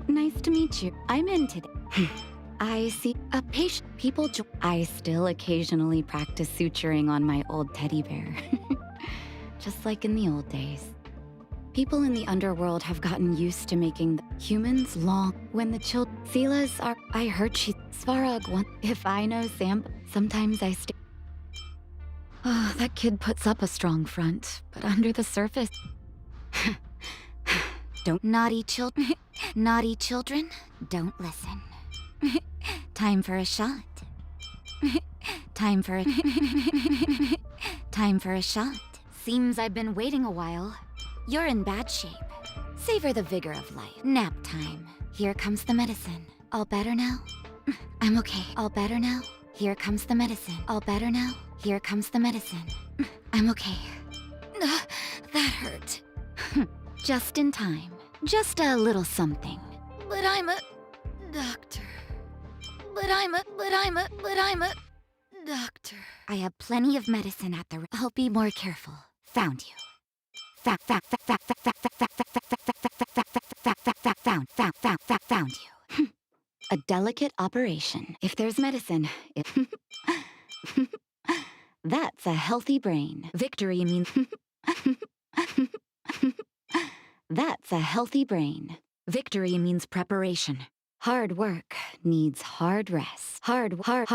Nice to meet you. I'm in today. I see a patient. I still occasionally practice suturing on my old teddy bear. Just like in the old days. People in the underworld have gotten used to making the humans long when the children. Sila's are. I heard she. Svarog one. If I know Sam, sometimes I stay. Oh, that kid puts up a strong front, but under the surface. Don't. Naughty children. Naughty children, don't listen. Time for a shot. Time for a. Time for a shot. Seems I've been waiting a while. You're in bad shape. Savor the vigor of life. Nap time. Here comes the medicine. All better now? I'm okay. All better now? Here comes the medicine. All better now? Here comes the medicine. I'm okay. That hurt. Just in time. Just a little something. But I'm a doctor. But I'm a doctor. I have plenty of medicine at the. I'll be more careful. Found you. Found you. A delicate operation. If there's medicine, that's a healthy brain. Victory means. That's a healthy brain. Victory means preparation. Hard work needs hard rest. Hard work.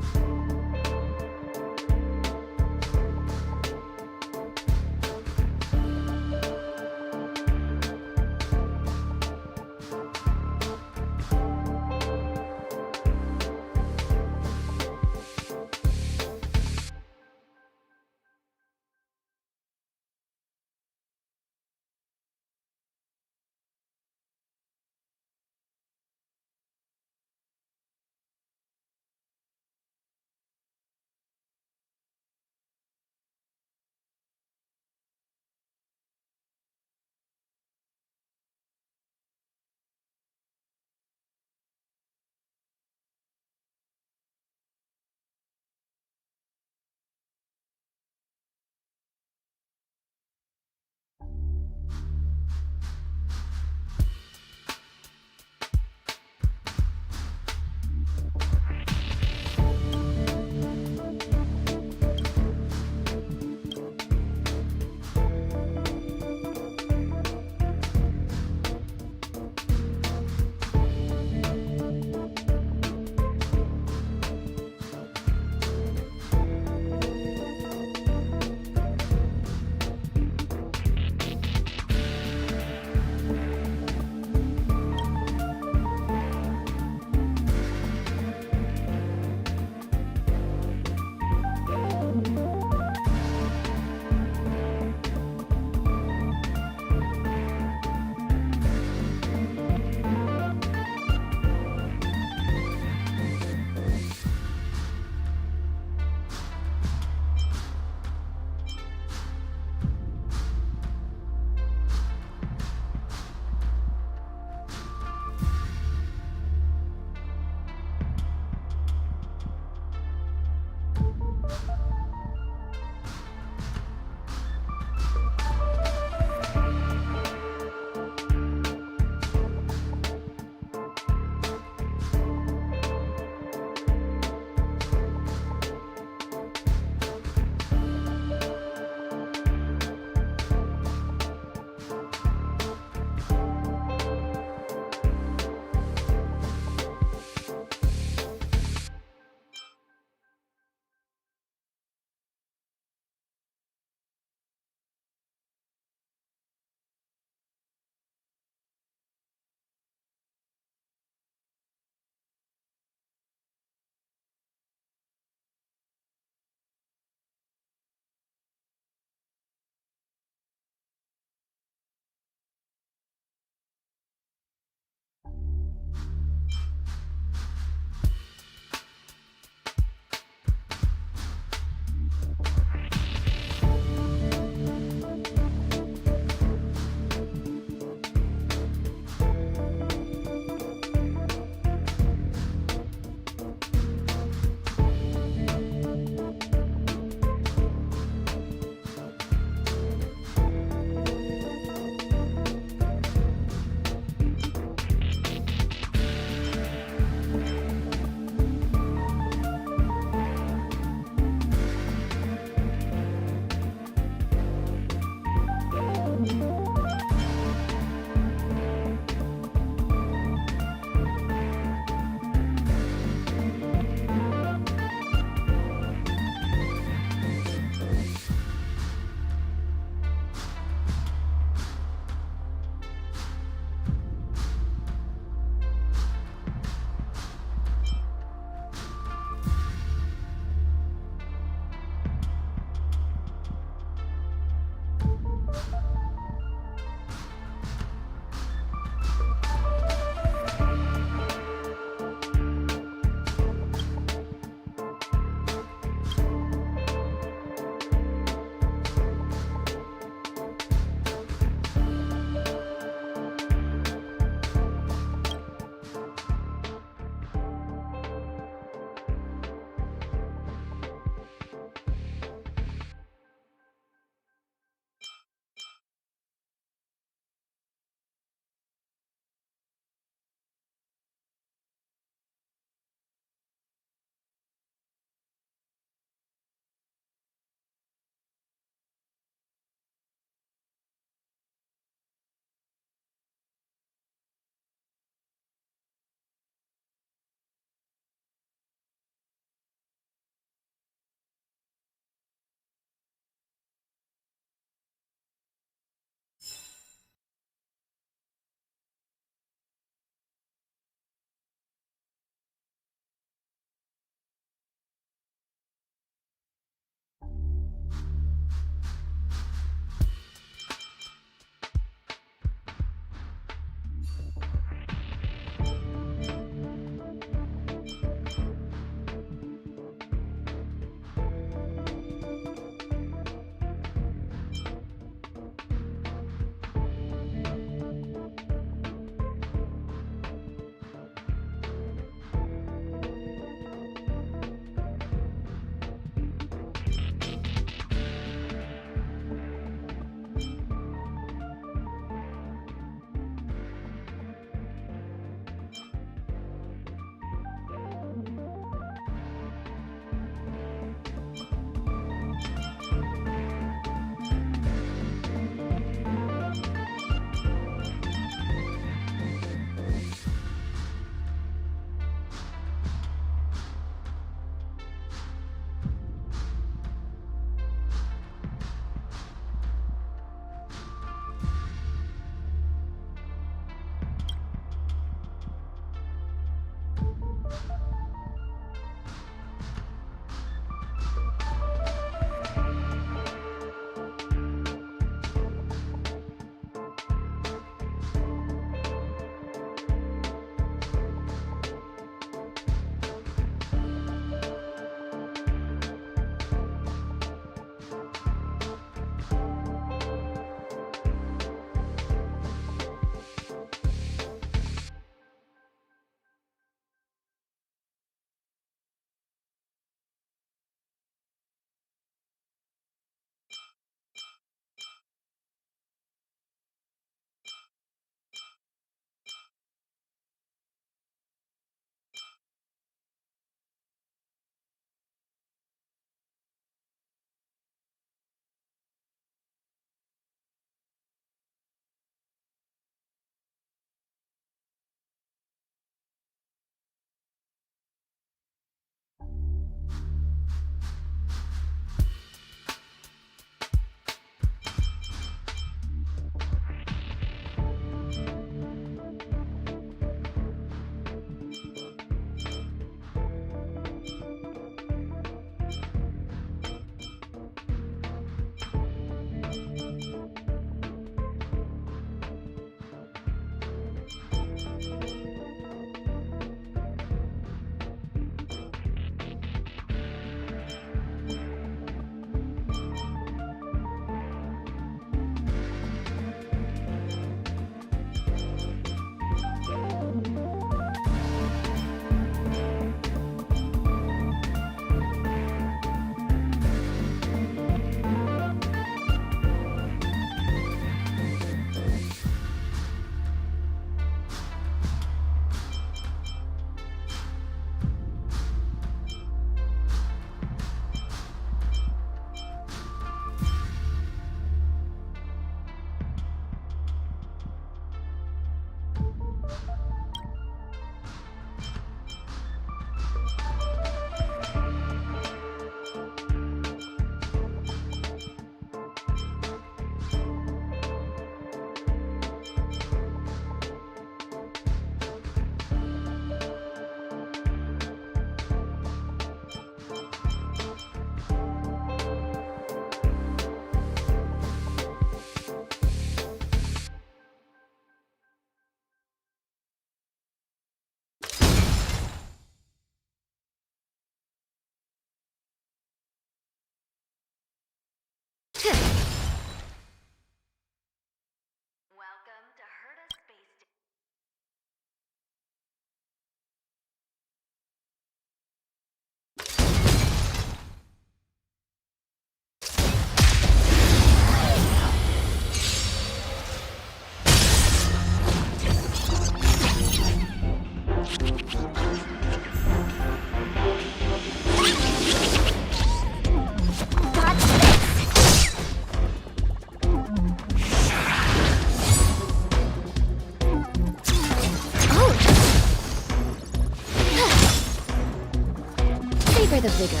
vigor.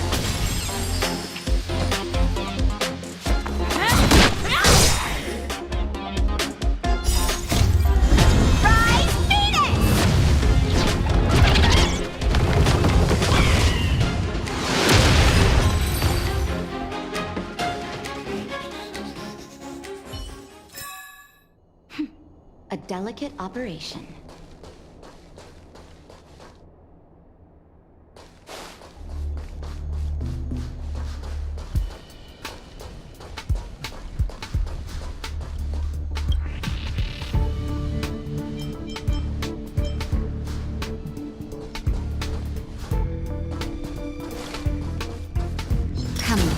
A delicate operation. Come on.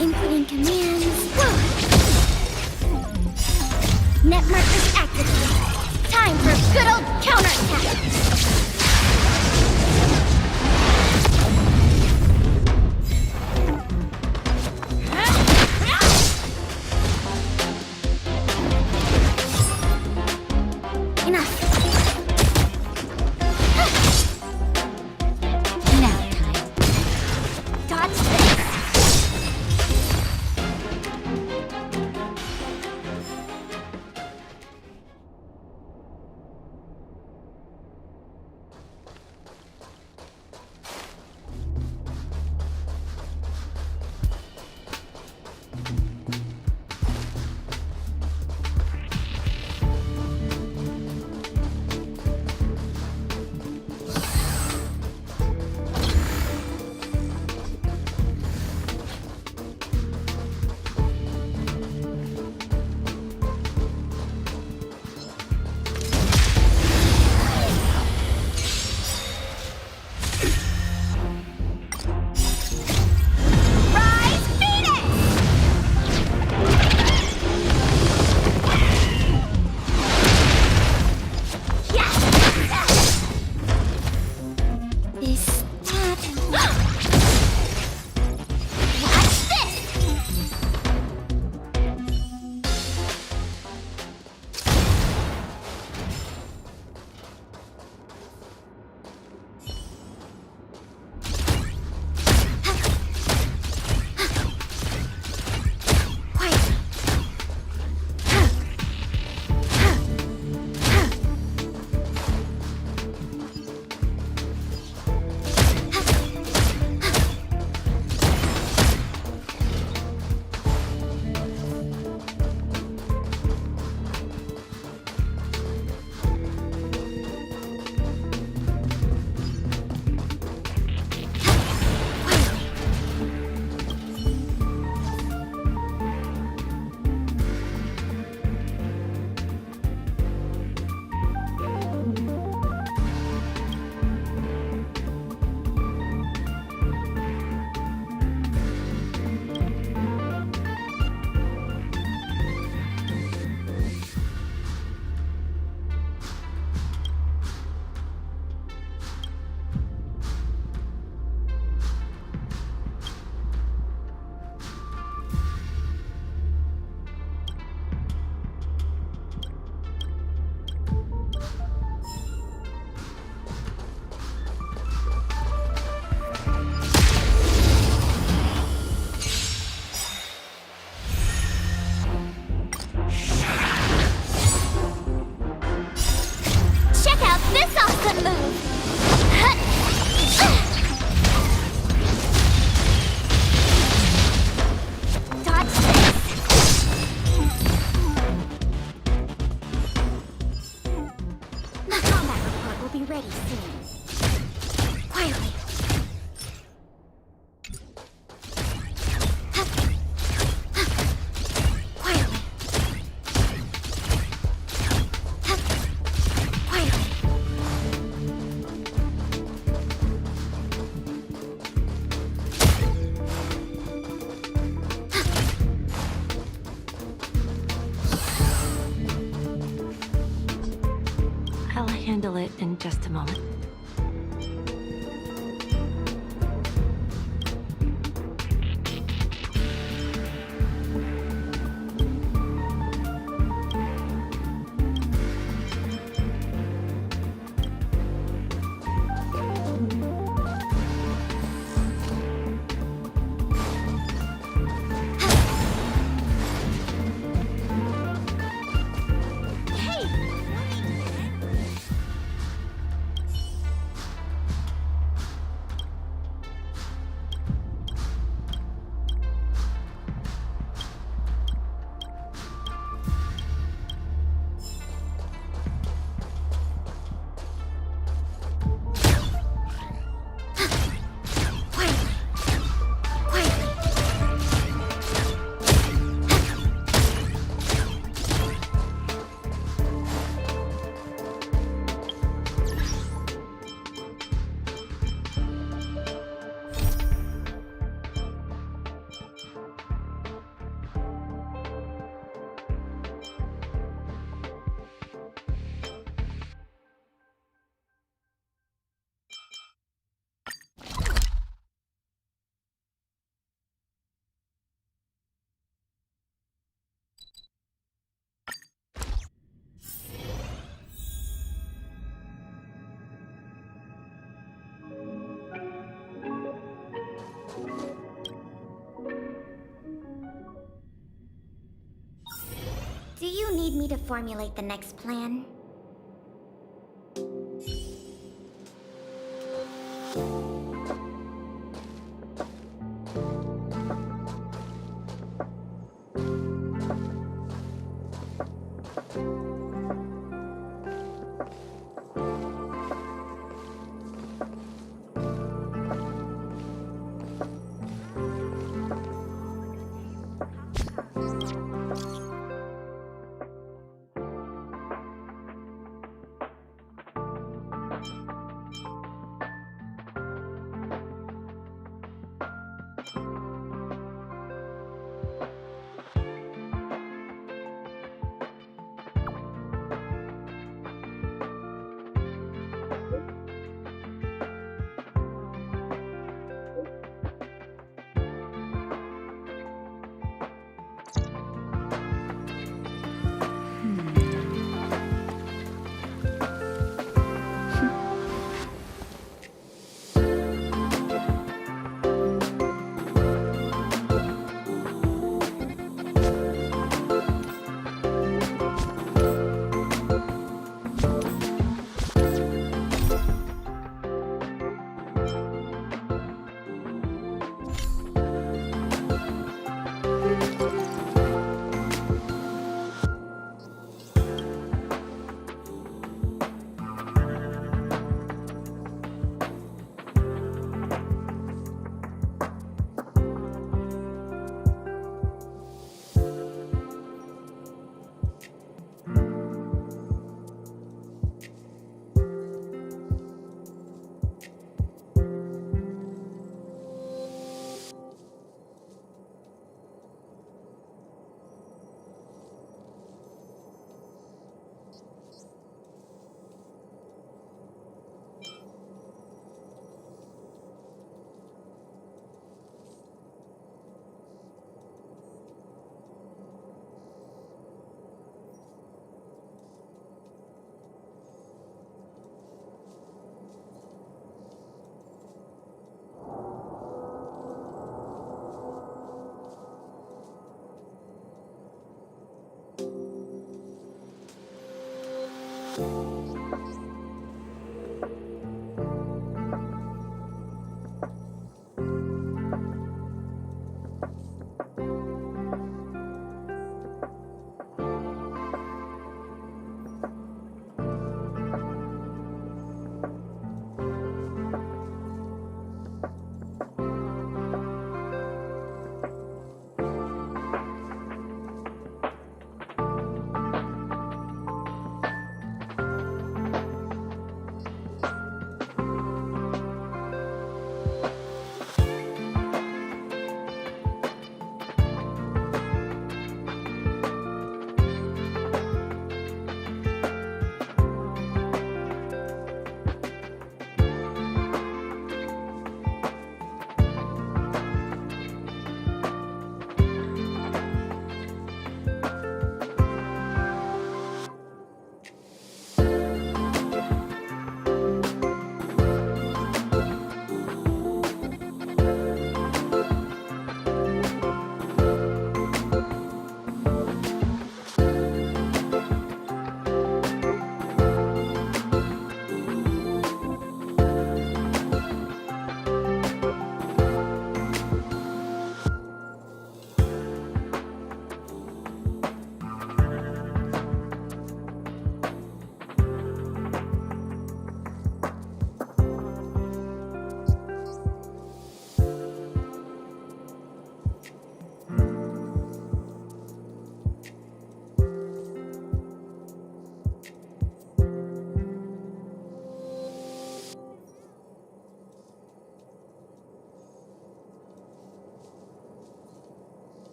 Inputting commands. Net markers activated. Time for a good old counterattack. Enough. Now time. Dodge this. ready soon. Quietly. Quietly. Quietly. I'll handle it in just a moment. to formulate the next plan.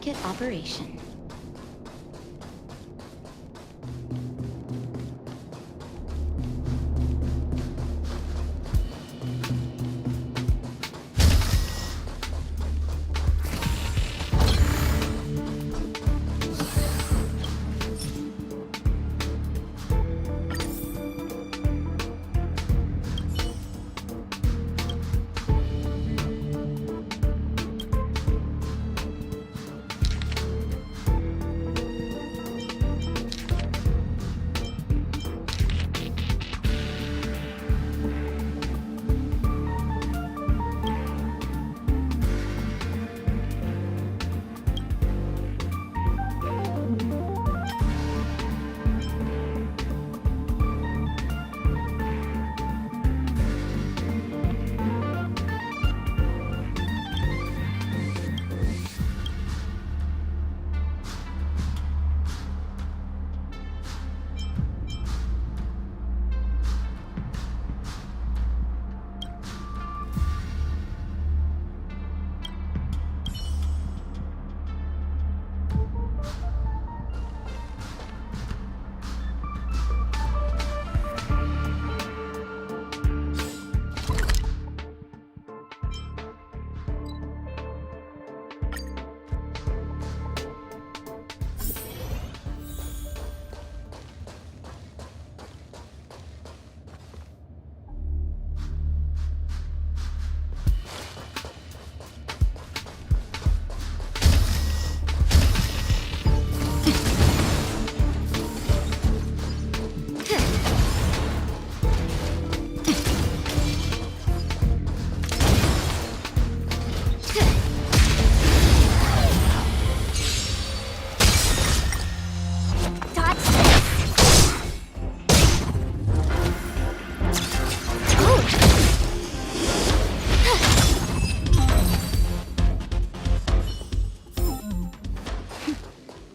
delicate operation.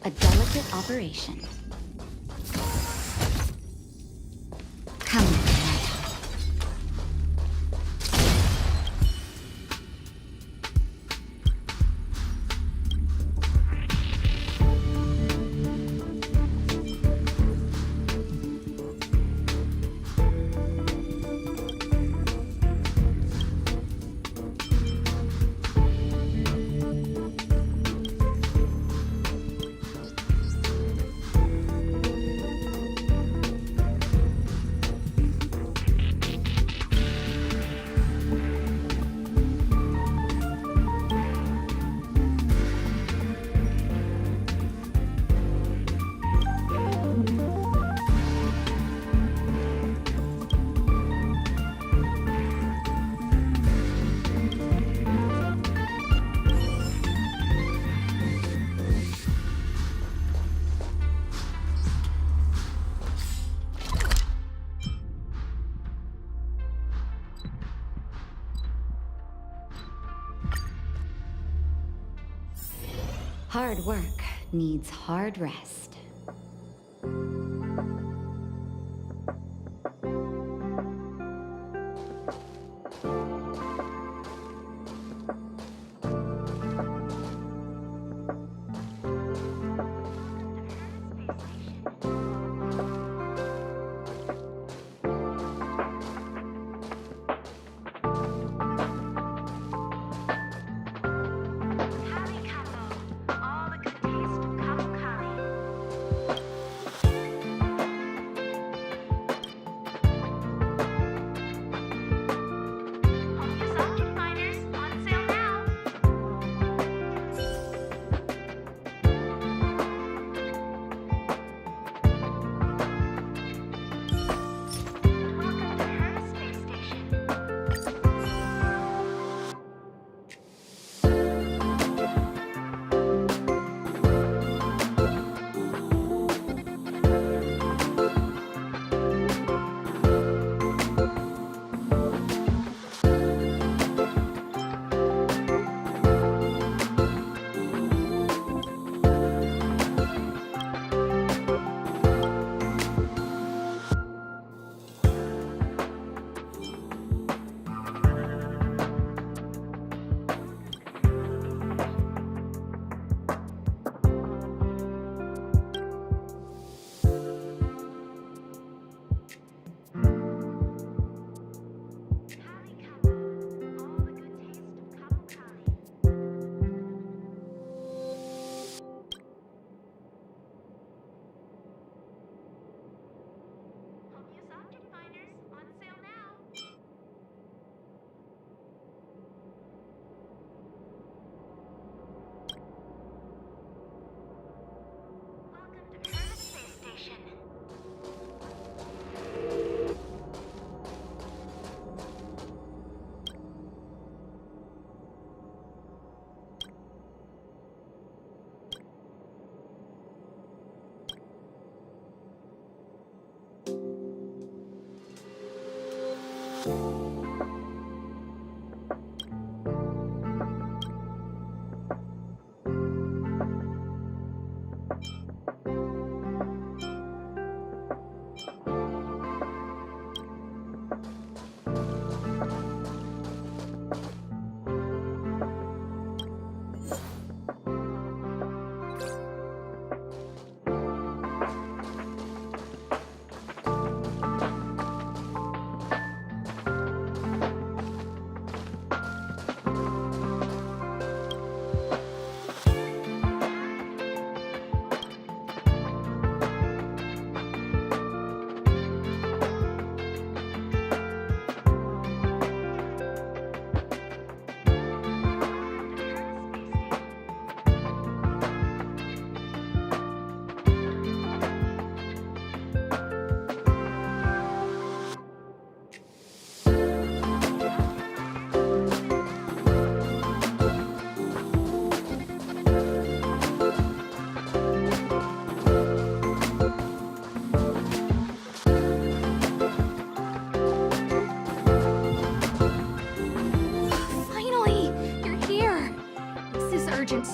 A delicate operation. Come with me. Hard work needs hard rest.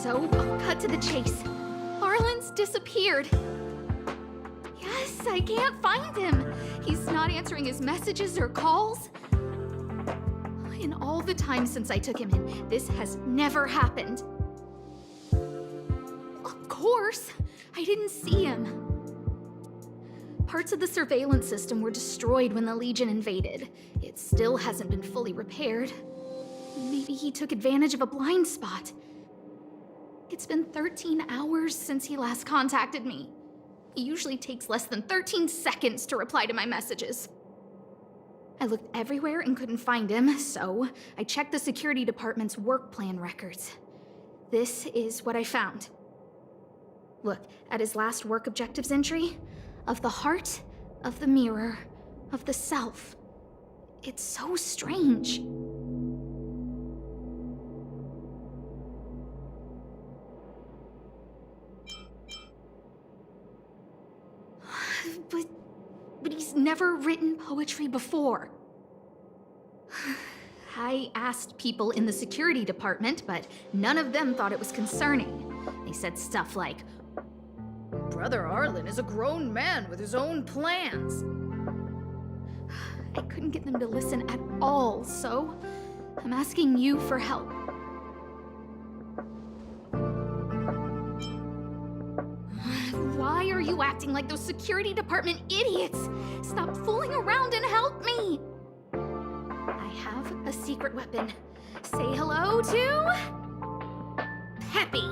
So, I'll cut to the chase. Arlen's disappeared. Yes, I can't find him. He's not answering his messages or calls. In all the time since I took him in, this has never happened. Of course, I didn't see him. Parts of the surveillance system were destroyed when the Legion invaded. It still hasn't been fully repaired. Maybe he took advantage of a blind spot. It's been 13 hours since he last contacted me. He usually takes less than 13 seconds to reply to my messages. I looked everywhere and couldn't find him, so I checked the security department's work plan records. This is what I found. Look at his last work objectives entry. Of the heart, of the mirror, of the self. It's so strange. But he's never written poetry before. I asked people in the security department, but none of them thought it was concerning. They said stuff like, "Brother Arlen is a grown man with his own plans." I couldn't get them to listen at all, so I'm asking you for help. Why are you acting like those security department idiots? Stop fooling around and help me! I have a secret weapon. Say hello to... Peppy!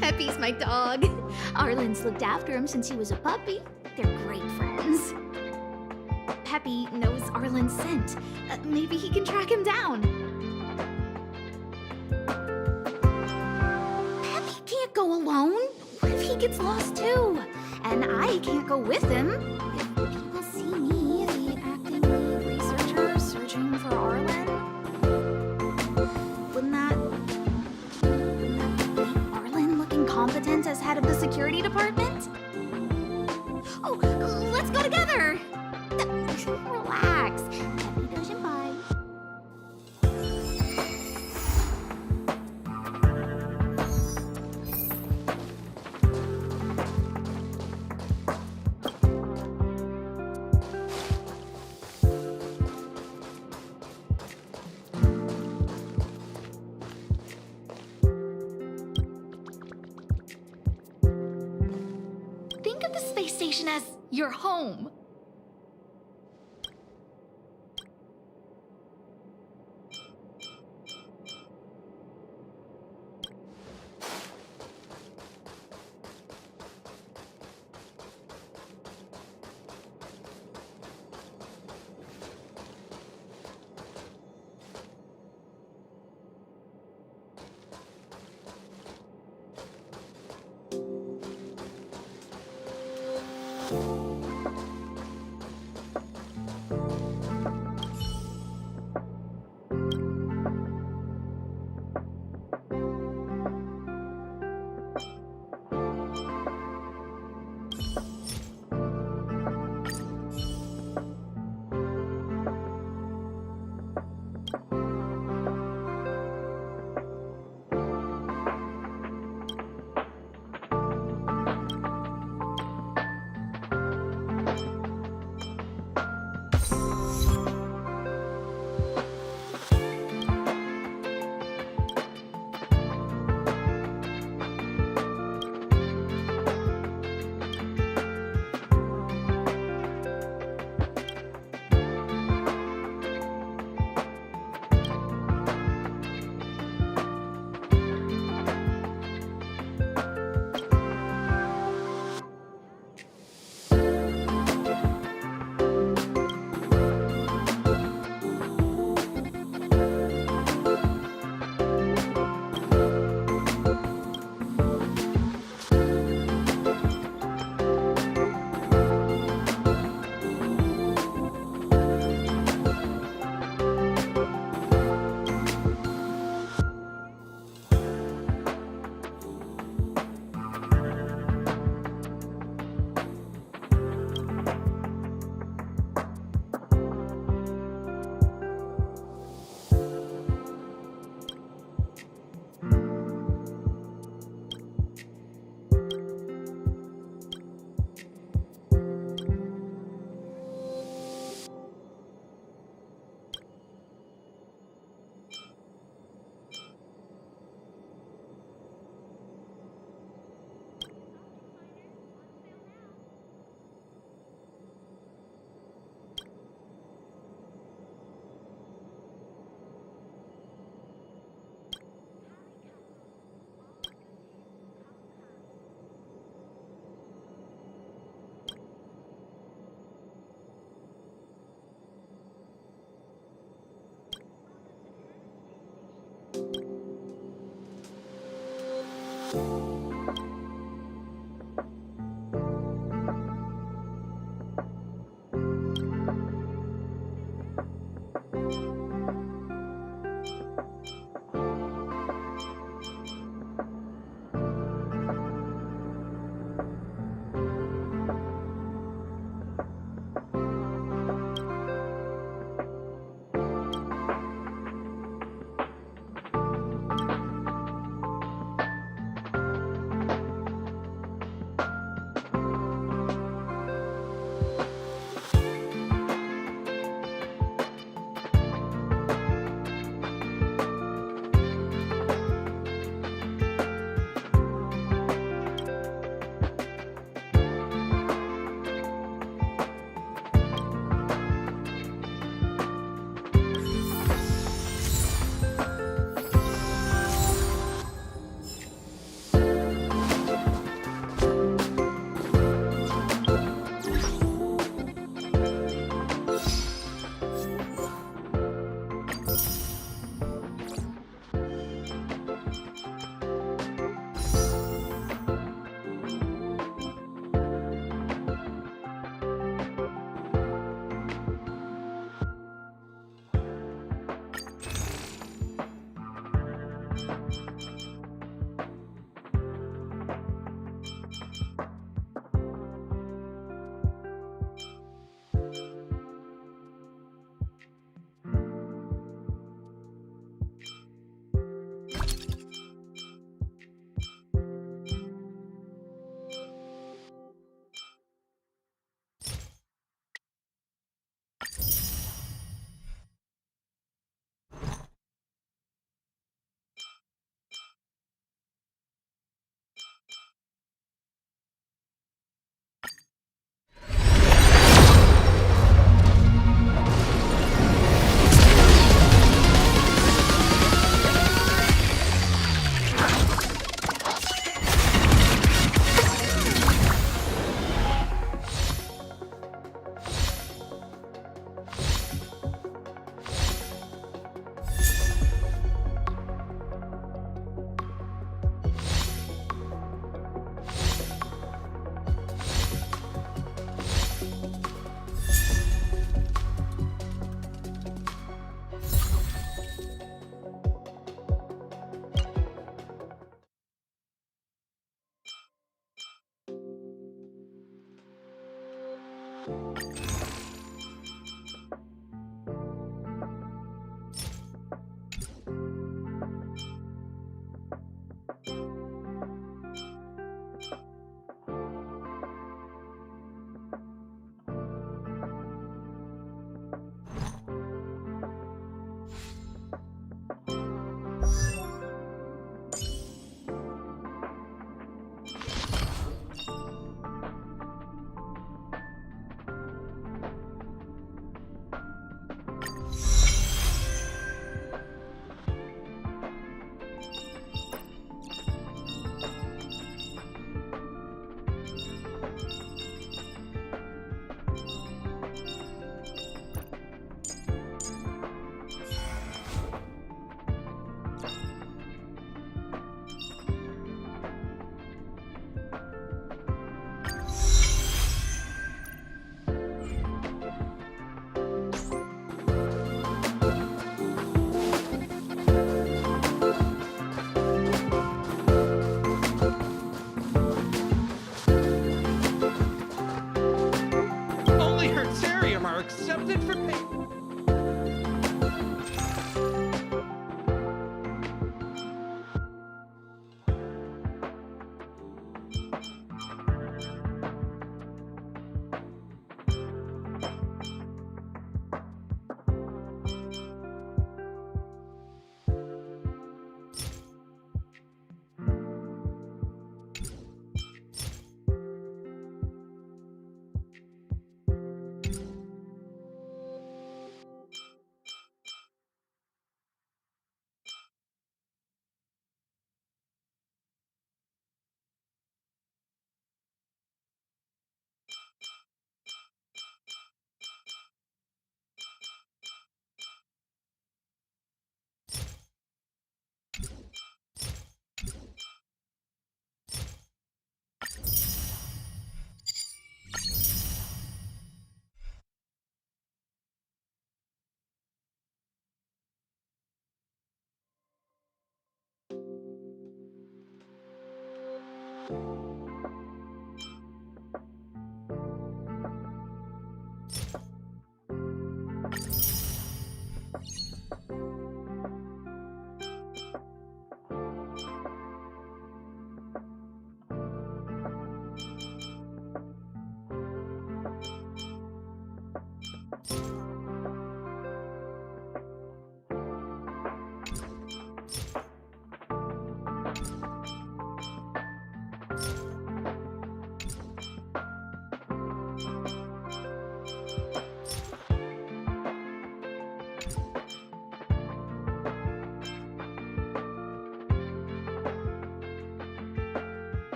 Peppy's my dog. Arlen's looked after him since he was a puppy. They're great friends. Peppy knows Arlen's scent. Maybe he can track him down. Peppy can't go alone. What if he gets lost too? And I can't go with him. If people see me, the acting researcher searching for Arlen, wouldn't that make Arlen looking competent as head of the security department? Oh, let's go together! Relax. Peppy doesn't bite. Think of the space station as your home.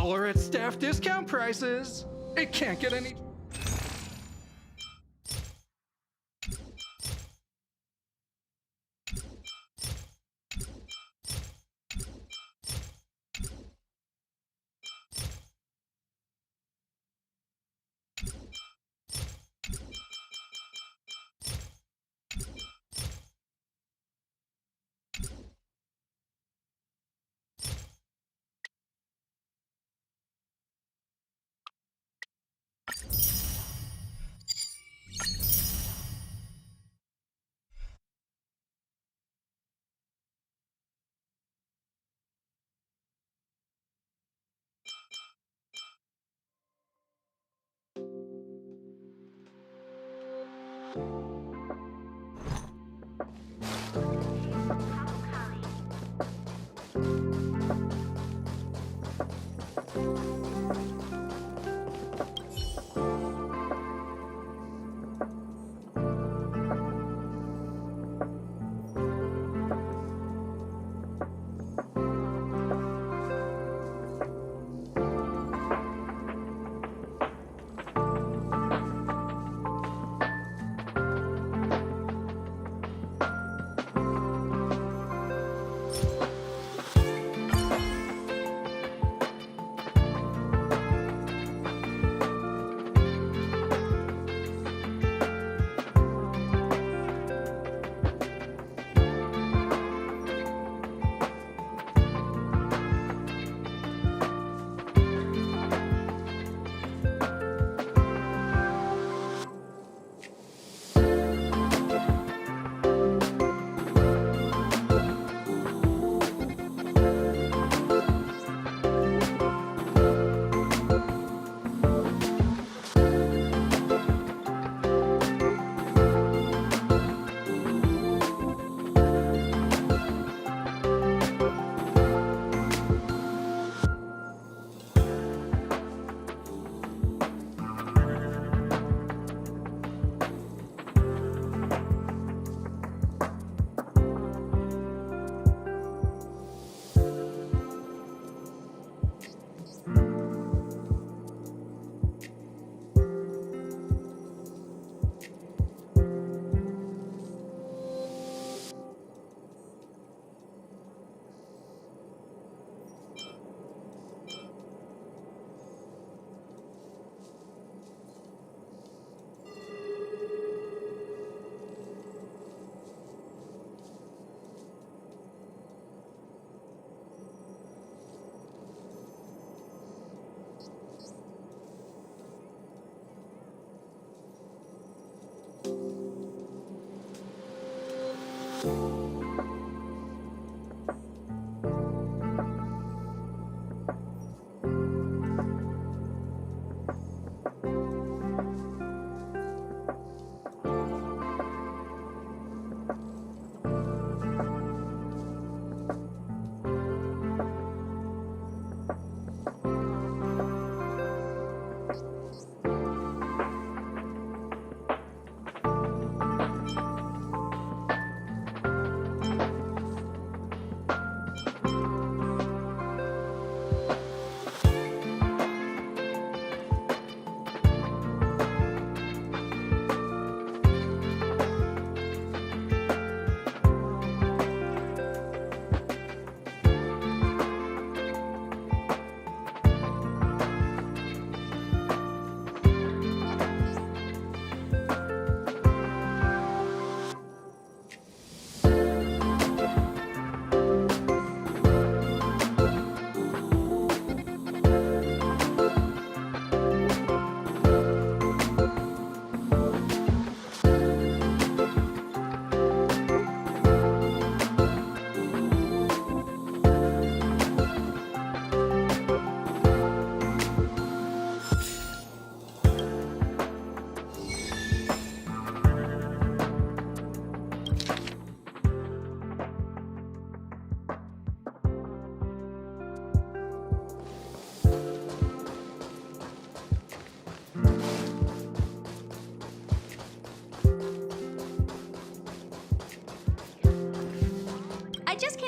All are at staff discount prices. It can't get any...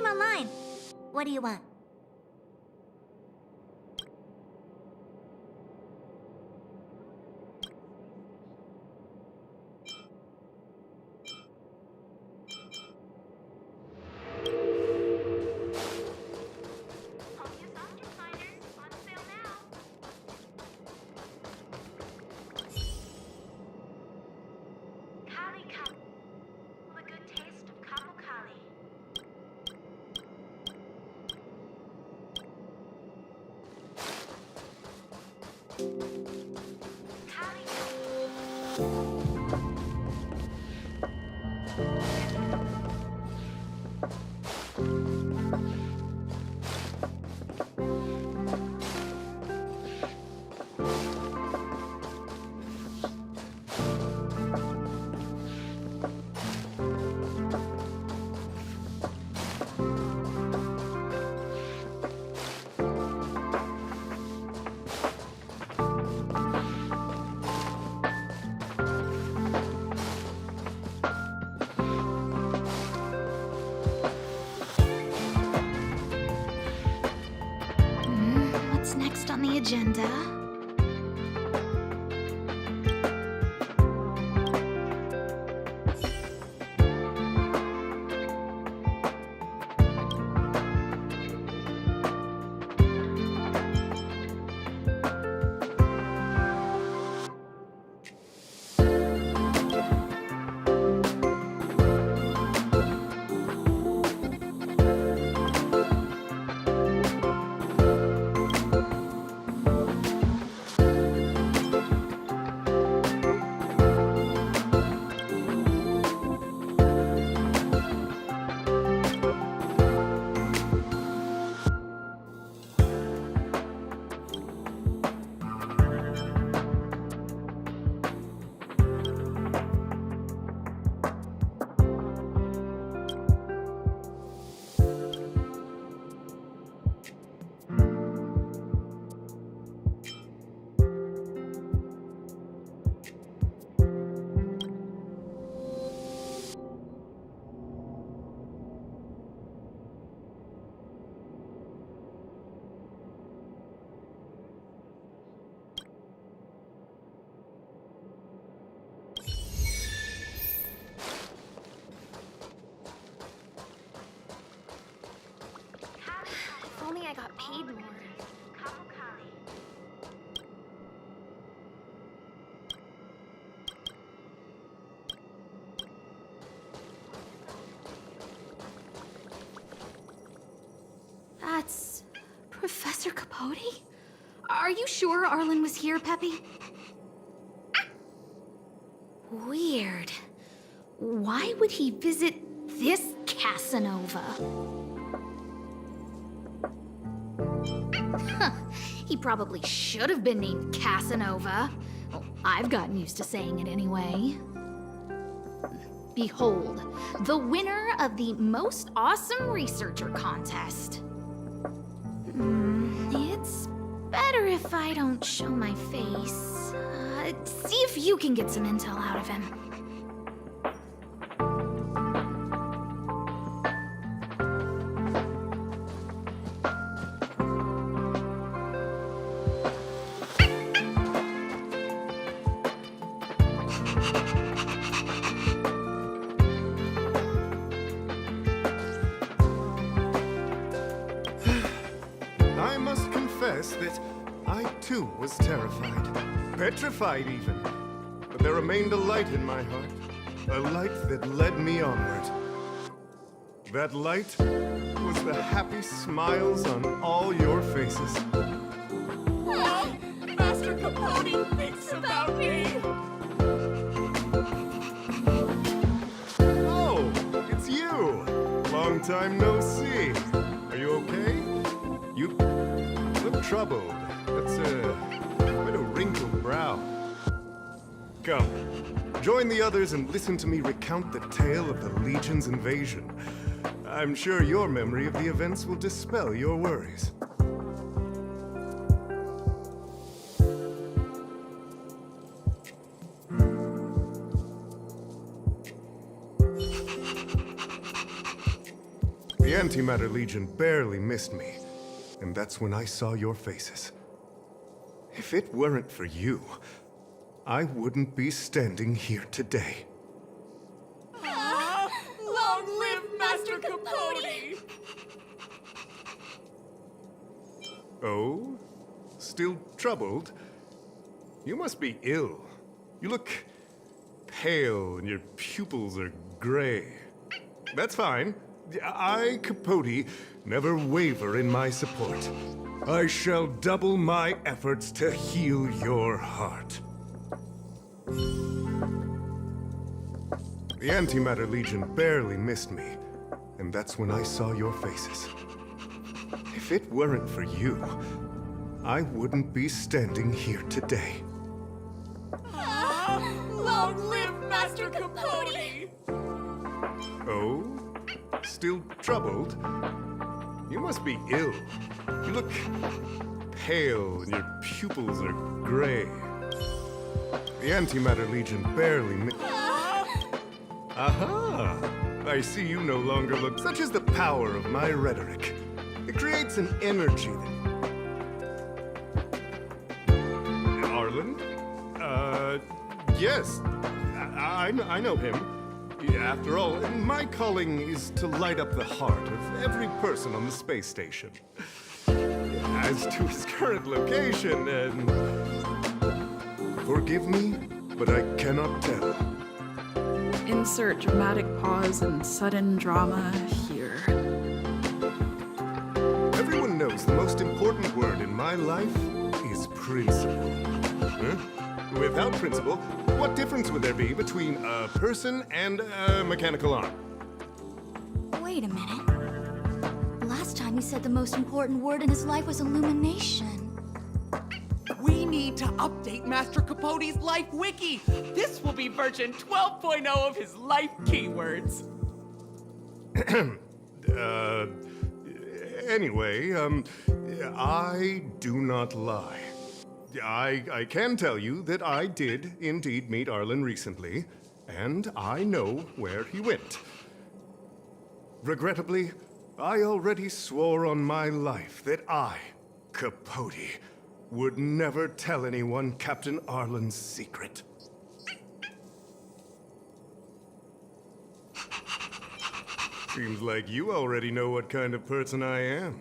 stream online. What do you want? What's next on the agenda? If only I got paid more. That's Professor Capote? Are you sure Arlen was here, Peppy? Weird. Why would he visit this Casanova? Huh. He probably should have been named Casanova. Well, I've gotten used to saying it anyway. Behold, the winner of the Most Awesome Researcher contest. It's better if I don't show my face. See if you can get some intel out of him. I must confess that I too was terrified, petrified even. But there remained a light in my heart, a light that led me onward. That light was the happy smiles on all your faces. Oh, Master Capote thinks about me. Oh, it's you! Long time no see. Are you okay? You look troubled. That's quite a wrinkled brow. Come, join the others and listen to me recount the tale of the Legion's invasion. I'm sure your memory of the events will dispel your worries. The Antimatter Legion barely missed me, and that's when I saw your faces. If it weren't for you, I wouldn't be standing here today. Long live Master Capote! Oh? Still troubled? You must be ill. You look pale and your pupils are gray. That's fine. I, Capote, never waver in my support. I shall double my efforts to heal your heart. The Antimatter Legion barely missed me, and that's when I saw your faces. If it weren't for you, I wouldn't be standing here today. Long live Master Capote! Oh? Still troubled? You must be ill. You look pale and your pupils are gray. The Antimatter Legion barely Aha! I see you no longer look. Such is the power of my rhetoric. It creates an energy that... Arlen? Yes. I know him. After all, my calling is to light up the heart of every person on the space station. As to his current location, forgive me, but I cannot tell. Insert dramatic pause and sudden drama here. Everyone knows the most important word in my life is principle. Huh? Without principle, what difference would there be between a person and a mechanical arm? Wait a minute. Last time he said the most important word in his life was illumination. We need to update Master Capote's Life Wiki. This will be version 12.0 of his life keywords. Anyway, I do not lie. I can tell you that I did indeed meet Arlen recently, and I know where he went. Regrettably, I already swore on my life that I, Capote, would never tell anyone Captain Arlen's secret. Seems like you already know what kind of person I am.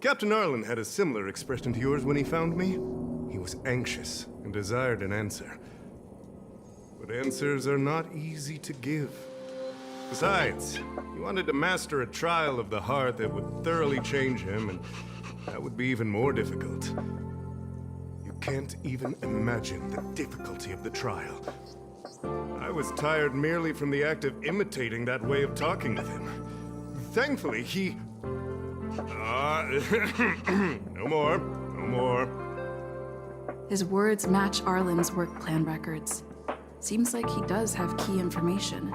Captain Arlen had a similar expression to yours when he found me. He was anxious and desired an answer. But answers are not easy to give. Besides, he wanted to master a trial of the heart that would thoroughly change him, and that would be even more difficult. You can't even imagine the difficulty of the trial. I was tired merely from the act of imitating that way of talking with him. Thankfully, he... no more. His words match Arlen's work plan records. Seems like he does have key information.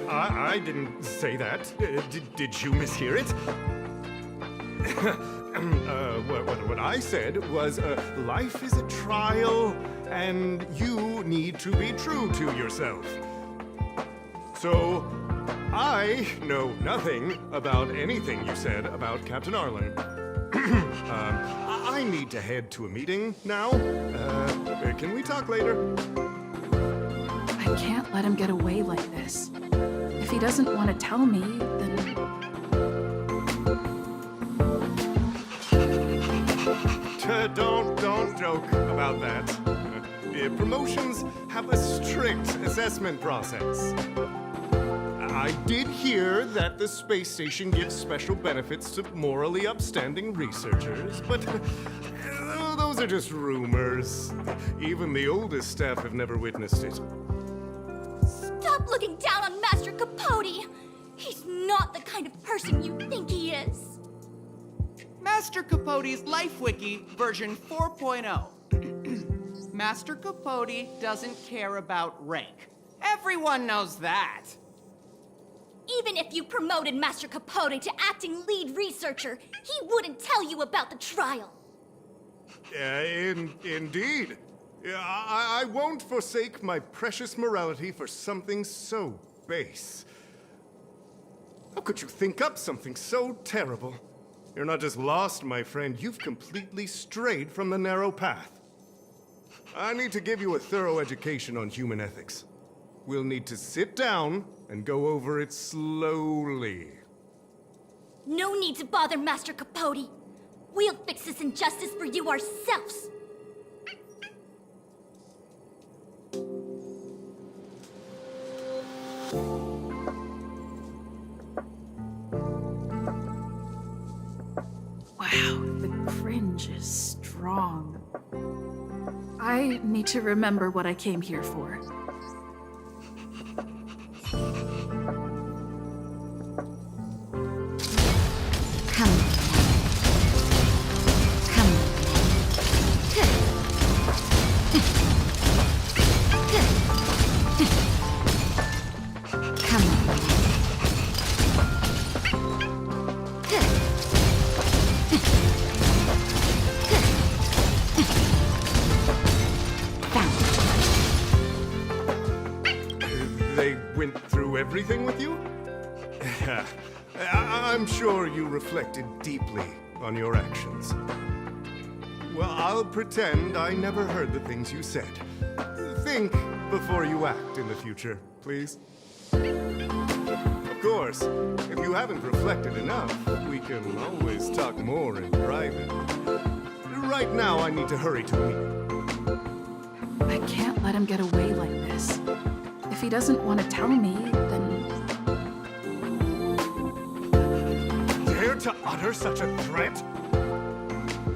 I didn't say that. Did you mishear it? What I said was, life is a trial, and you need to be true to yourself. So, I know nothing about anything you said about Captain Arlen. I need to head to a meeting now. Can we talk later? I can't let him get away like this. If he doesn't want to tell me, then... Don't joke about that. Promotions have a strict assessment process. I did hear that the space station gives special benefits to morally upstanding researchers, but those are just rumors. Even the oldest staff have never witnessed it. Stop looking down on Master Capote! He's not the kind of person you think he is. Master Capote's Life Wiki version 4.0. Master Capote doesn't care about rank. Everyone knows that. Even if you promoted Master Capote to acting lead researcher, he wouldn't tell you about the trial. Indeed. Yeah, I won't forsake my precious morality for something so base. How could you think up something so terrible? You're not just lost, my friend, you've completely strayed from the narrow path. I need to give you a thorough education on human ethics. We'll need to sit down and go over it slowly. No need to bother Master Capote. We'll fix this injustice for you ourselves. Wow, the cringe is strong. I need to remember what I came here for. Come on. Come on. Come on. Found it. They went through everything with you? I'm sure you reflected deeply on your actions. Well, I'll pretend I never heard the things you said. Think before you act in the future, please. Of course, if you haven't reflected enough, we can always talk more in private. Right now, I need to hurry to a meeting. I can't let him get away like this. If he doesn't want to tell me, then Dare to utter such a threat?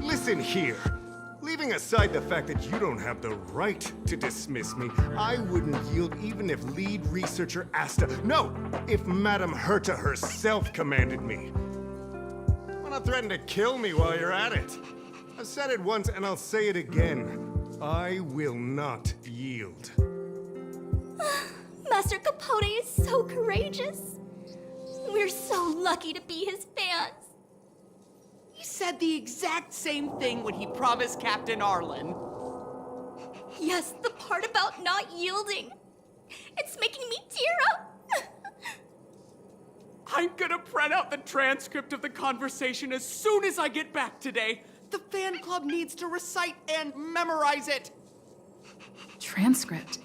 Listen here. Leaving aside the fact that you don't have the right to dismiss me, I wouldn't yield even if lead researcher Asta, no, if Madame Herta herself commanded me. Why not threaten to kill me while you're at it? I've said it once and I'll say it again. I will not yield. Master Capote is so courageous. We're so lucky to be his fans. He said the exact same thing when he promised Captain Arlen. Yes, the part about not yielding. It's making me tear up. I'm gonna print out the transcript of the conversation as soon as I get back today. The fan club needs to recite and memorize it. transcript.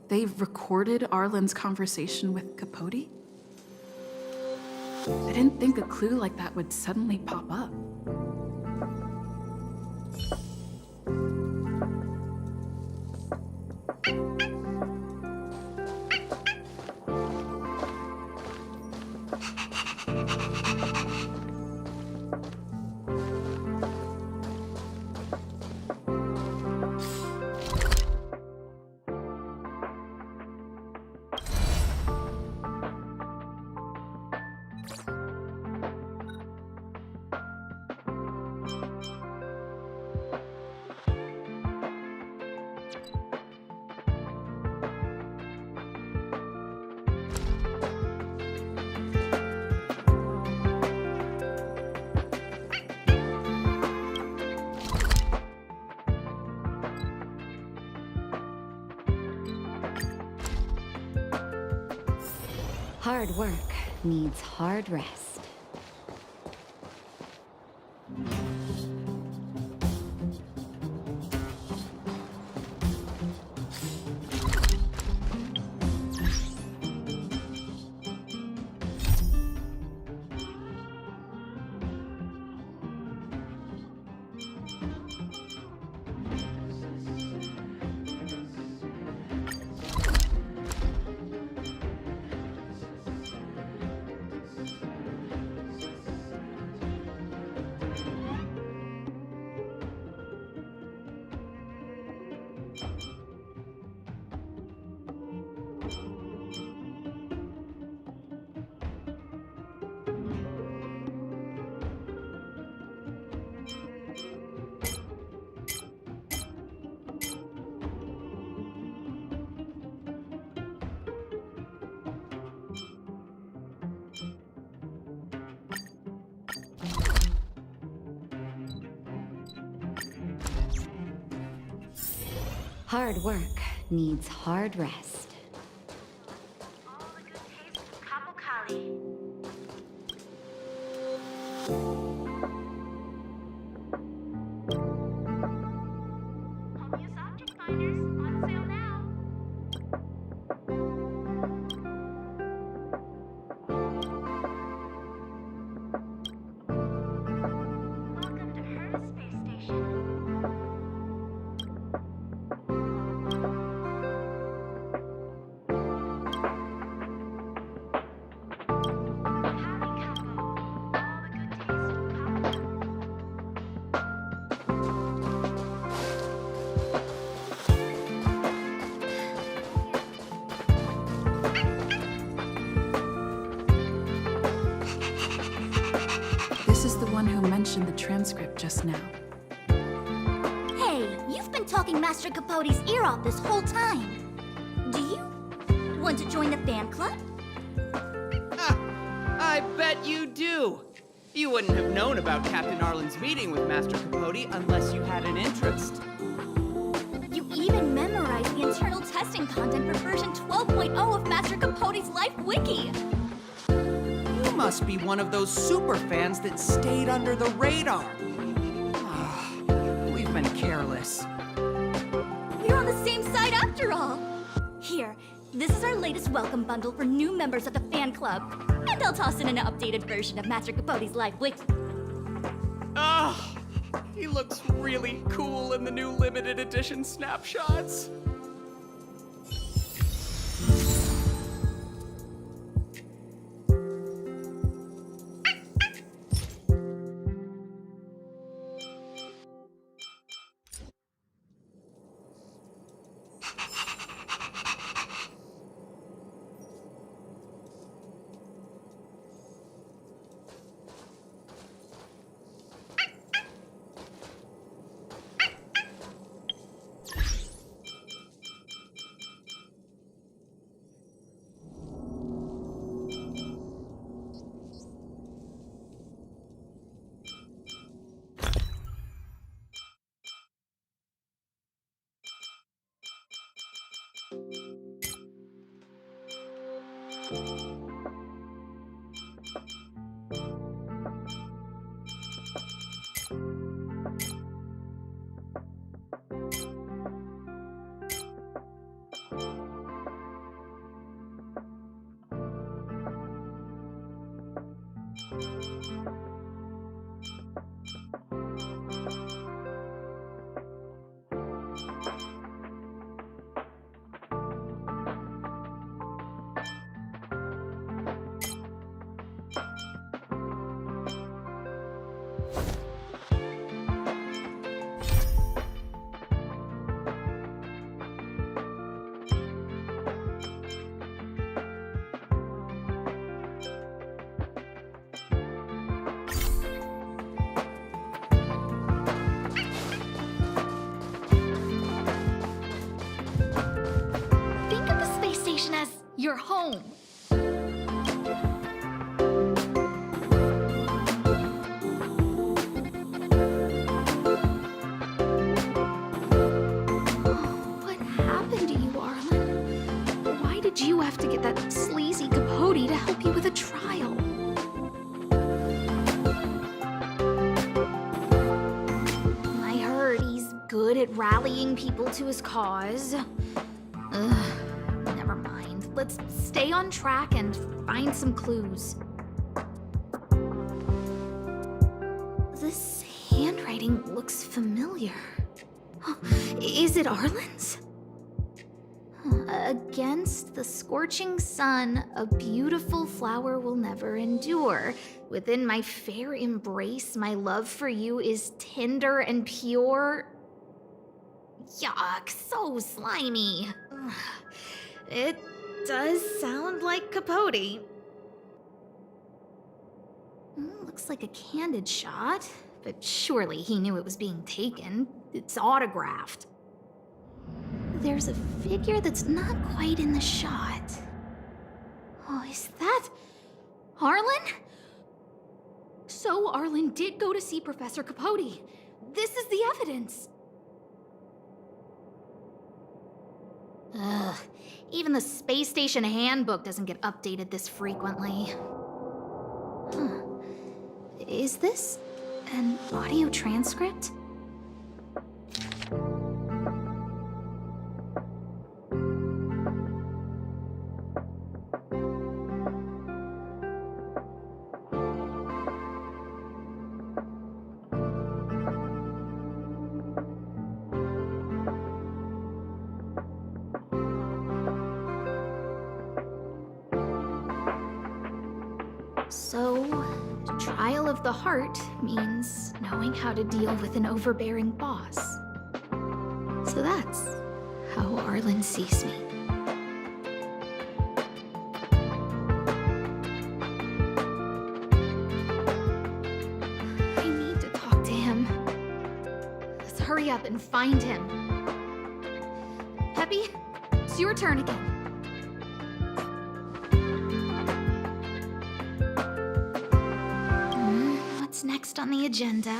They've recorded Arlen's conversation with Capote? I didn't think a clue like that would suddenly pop up. Hard work needs hard rest. Hard work needs hard rest. This is the one who mentioned the transcript just now. Hey, you've been talking Master Capote's ear off this whole time. Do you want to join the fan club? I bet you do. You wouldn't have known about Captain Arlen's meeting with Master Capote unless you had an interest. You even memorized the internal testing content for version 12.0 of Master Capote's Life Wiki. You must be one of those super fans that stayed under the radar. We've been careless. We're on the same side after all. Here, this is our latest welcome bundle for new members of the fan club. And I'll toss in an updated version of Master Capote's Life Wiki. He looks really cool in the new limited edition snapshots. You're home. What happened to you, Arlen? Why did you have to get that sleazy Capote to help you with a trial? I heard he's good at rallying people to his cause. Ugh. Never mind. Let's stay on track and find some clues. This handwriting looks familiar. Is it Arlen's? Against the scorching sun, a beautiful flower will never endure. Within my fair embrace, my love for you is tender and pure. Yuck, so slimy. It does sound like Capote. Looks like a candid shot, but surely he knew it was being taken. It's autographed. There's a figure that's not quite in the shot. Oh, is that Arlen? So Arlen did go to see Professor Capote. This is the evidence. Ugh, even the space station handbook doesn't get updated this frequently. Huh. Is this an audio transcript? So, trial of the heart means knowing how to deal with an overbearing boss. So that's how Arlen sees me. I need to talk to him. Let's hurry up and find him. Peppy, it's your turn again. What's next on the agenda?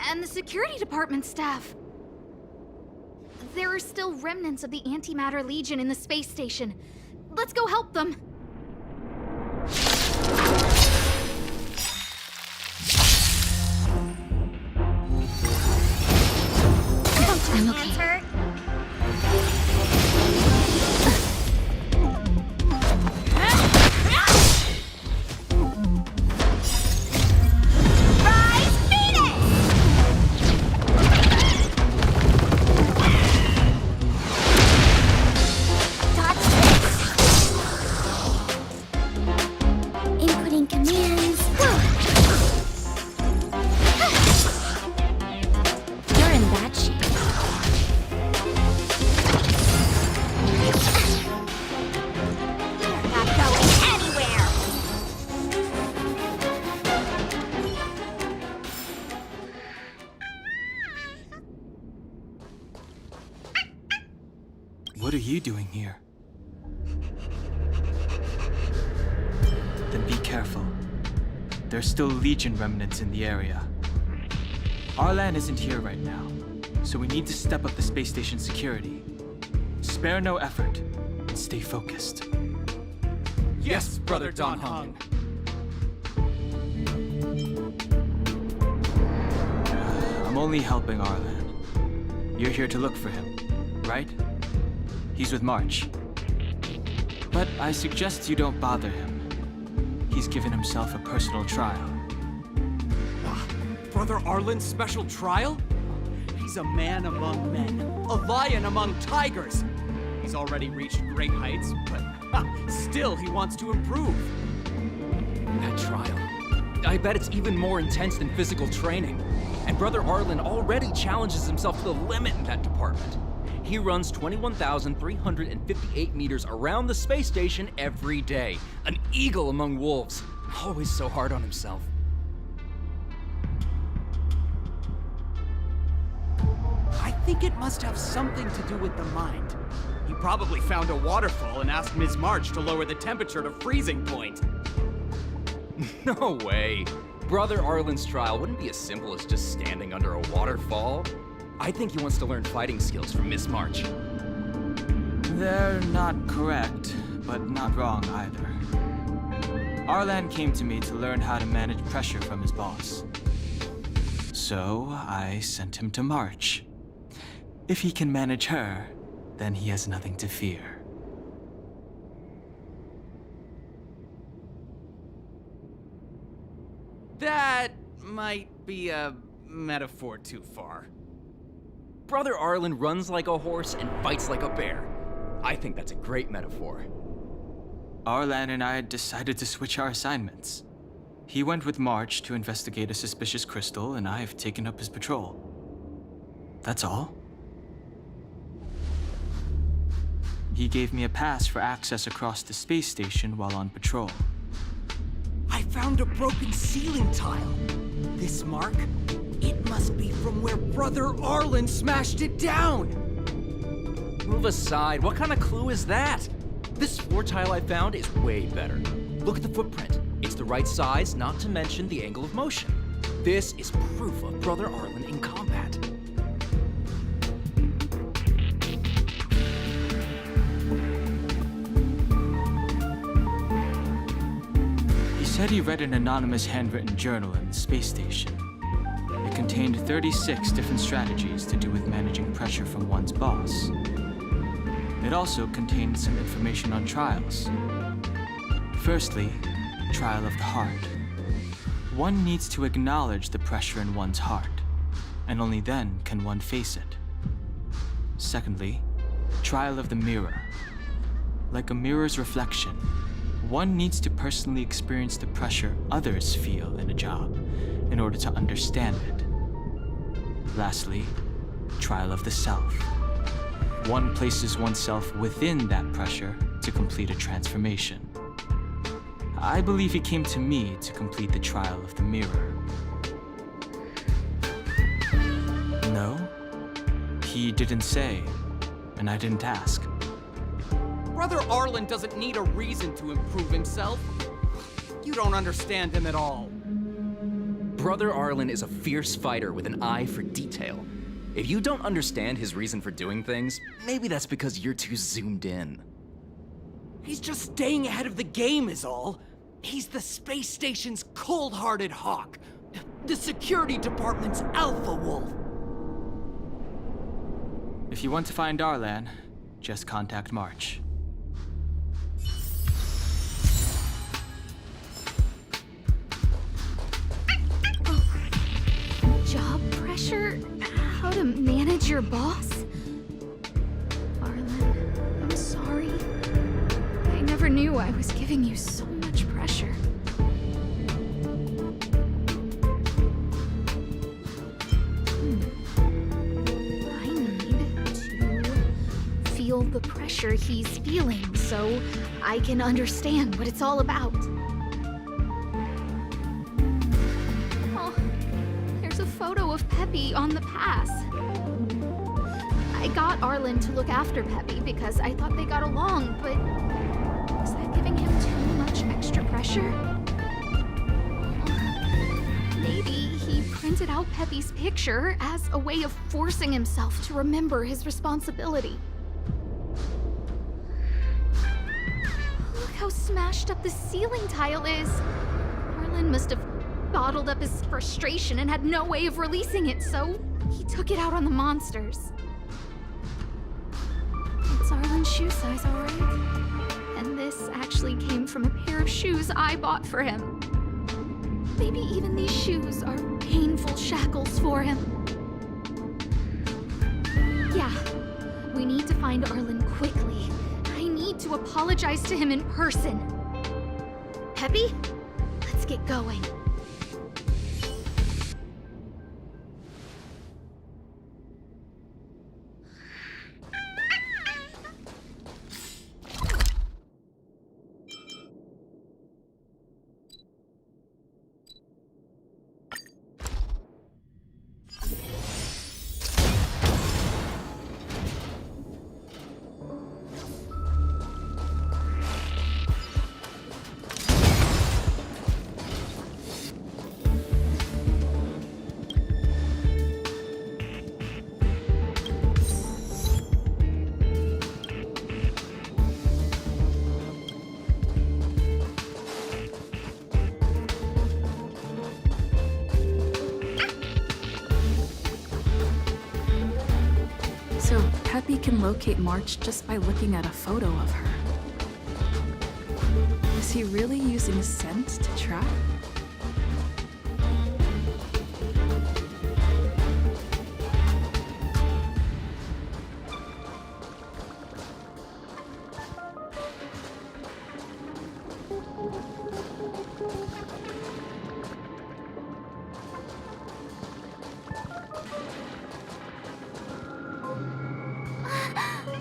And the security department staff. There are still remnants of the Antimatter Legion in the space station. Let's go help them. I'm okay. What are you doing here? Then be careful. There's still Legion remnants in the area. Arlan isn't here right now, so we need to step up the space station security. Spare no effort, and stay focused. Yes, Brother Don Hong. I'm only helping Arlan. You're here to look for him, right? He's with March. But I suggest you don't bother him. He's given himself a personal trial. Brother Arlen's special trial? He's a man among men, a lion among tigers. He's already reached great heights, but still he wants to improve. That trial. I bet it's even more intense than physical training. And Brother Arlen already challenges himself to the limit in that department. He runs 21,358 meters around the space station every day. An eagle among wolves. Always so hard on himself. I think it must have something to do with the mind. He probably found a waterfall and asked Ms. March to lower the temperature to freezing point. No way. Brother Arlen's trial wouldn't be as simple as just standing under a waterfall. I think he wants to learn fighting skills from Miss March. They're not correct, but not wrong either. Arlan came to me to learn how to manage pressure from his boss. So I sent him to March. If he can manage her, then he has nothing to fear. That might be a metaphor too far. Brother Arlen runs like a horse and fights like a bear. I think that's a great metaphor. Arlan and I decided to switch our assignments. He went with March to investigate a suspicious crystal, and I've taken up his patrol. That's all. He gave me a pass for access across the space station while on patrol. I found a broken ceiling tile. This mark? It must be from where Brother Arlen smashed it down! Move aside, what kind of clue is that? This floor tile I found is way better. Look at the footprint. It's the right size, not to mention the angle of motion. This is proof of Brother Arlen in combat. He said he read an anonymous handwritten journal in the space station. It contained 36 different strategies to do with managing pressure from one's boss. It also contained some information on trials. Firstly, trial of the heart. One needs to acknowledge the pressure in one's heart, and only then can one face it. Secondly, trial of the mirror. Like a mirror's reflection, one needs to personally experience the pressure others feel in a job in order to understand it. Lastly, trial of the self. One places oneself within that pressure to complete a transformation. I believe he came to me to complete the trial of the mirror. No, he didn't say, and I didn't ask. Brother Arlen doesn't need a reason to improve himself. You don't understand him at all. Brother Arlen is a fierce fighter with an eye for detail. If you don't understand his reason for doing things, maybe that's because you're too zoomed in. He's just staying ahead of the game is all. He's the space station's cold-hearted hawk. The security department's alpha wolf. If you want to find Arlan, just contact March. Job pressure? How to manage your boss? Arlen, I'm sorry. I never knew I was giving you so much pressure. I need to feel the pressure he's feeling so I can understand what it's all about. Oh, there's a photo of Peppy on the pass. I got Arlen to look after Peppy because I thought they got along, but is that giving him too much extra pressure? Maybe he printed out Peppy's picture as a way of forcing himself to remember his responsibility. Look how smashed up the ceiling tile is. Arlen must have bottled up his frustration and had no way of releasing it, so he took it out on the monsters. It's Arlen's shoe size, all right? And this actually came from a pair of shoes I bought for him. Maybe even these shoes are painful shackles for him. Yeah, we need to find Arlen quickly. I need to apologize to him in person. Peppy, let's get going. can locate March just by looking at a photo of her. Is he really using scent to track?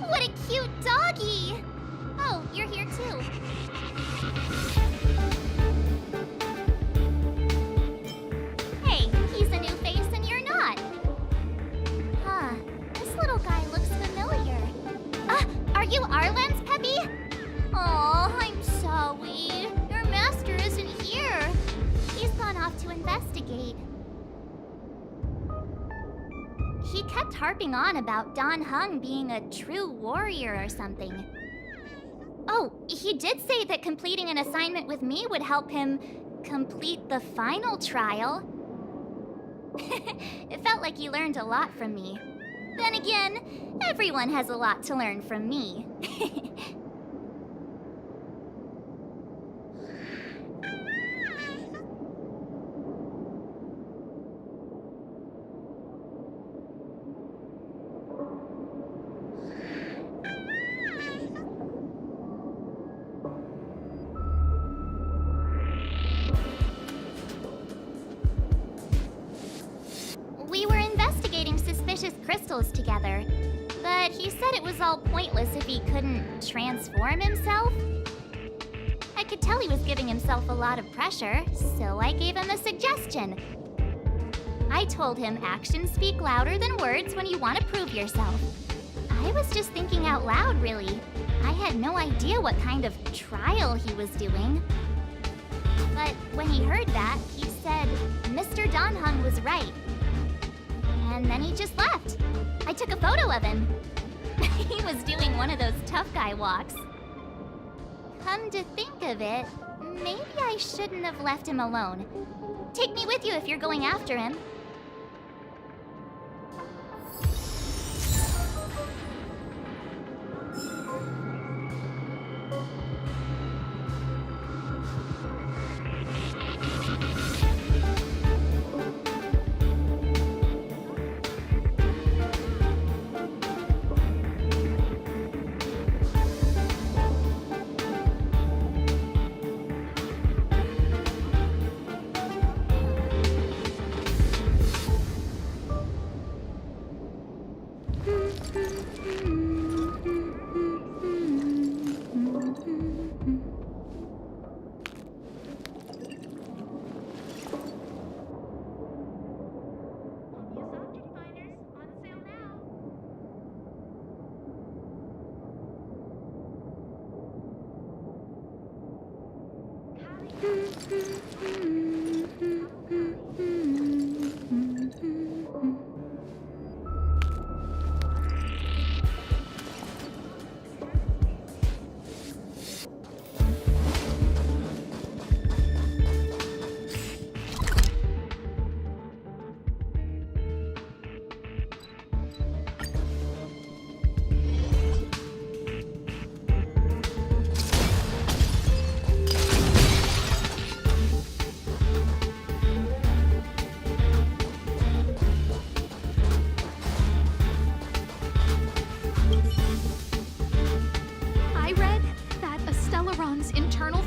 What a cute doggy! Oh, you're here too. Hey, he's a new face and you're not. Huh, this little guy looks familiar. Are you Arlen's puppy? Aw, I'm sorry. Your master isn't here. He's gone off to investigate. He kept harping on about Don Hung being a true warrior or something. Oh, he did say that completing an assignment with me would help him complete the final trial. It felt like he learned a lot from me. Then again, everyone has a lot to learn from me. We were investigating suspicious crystals together, but he said it was all pointless if he couldn't transform himself. I could tell he was giving himself a lot of pressure, so I gave him a suggestion. I told him actions speak louder than words when you want to prove yourself. I was just thinking out loud, really. I had no idea what kind of trial he was doing. But when he heard that, he said Mr. Don Hung was right. And then he just left. I took a photo of him. He was doing one of those tough guy walks. Come to think of it, maybe I shouldn't have left him alone. Take me with you if you're going after him.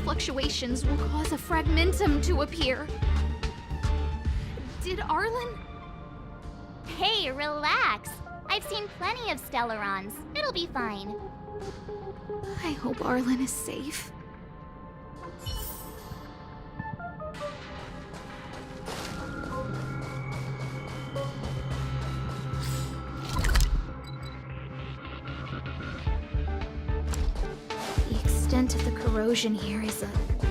Fluctuations will cause a fragmentum to appear. Did Arlen? Hey, relax. I've seen plenty of Stellarons. It'll be fine. I hope Arlen is safe. The extent of the corrosion here is a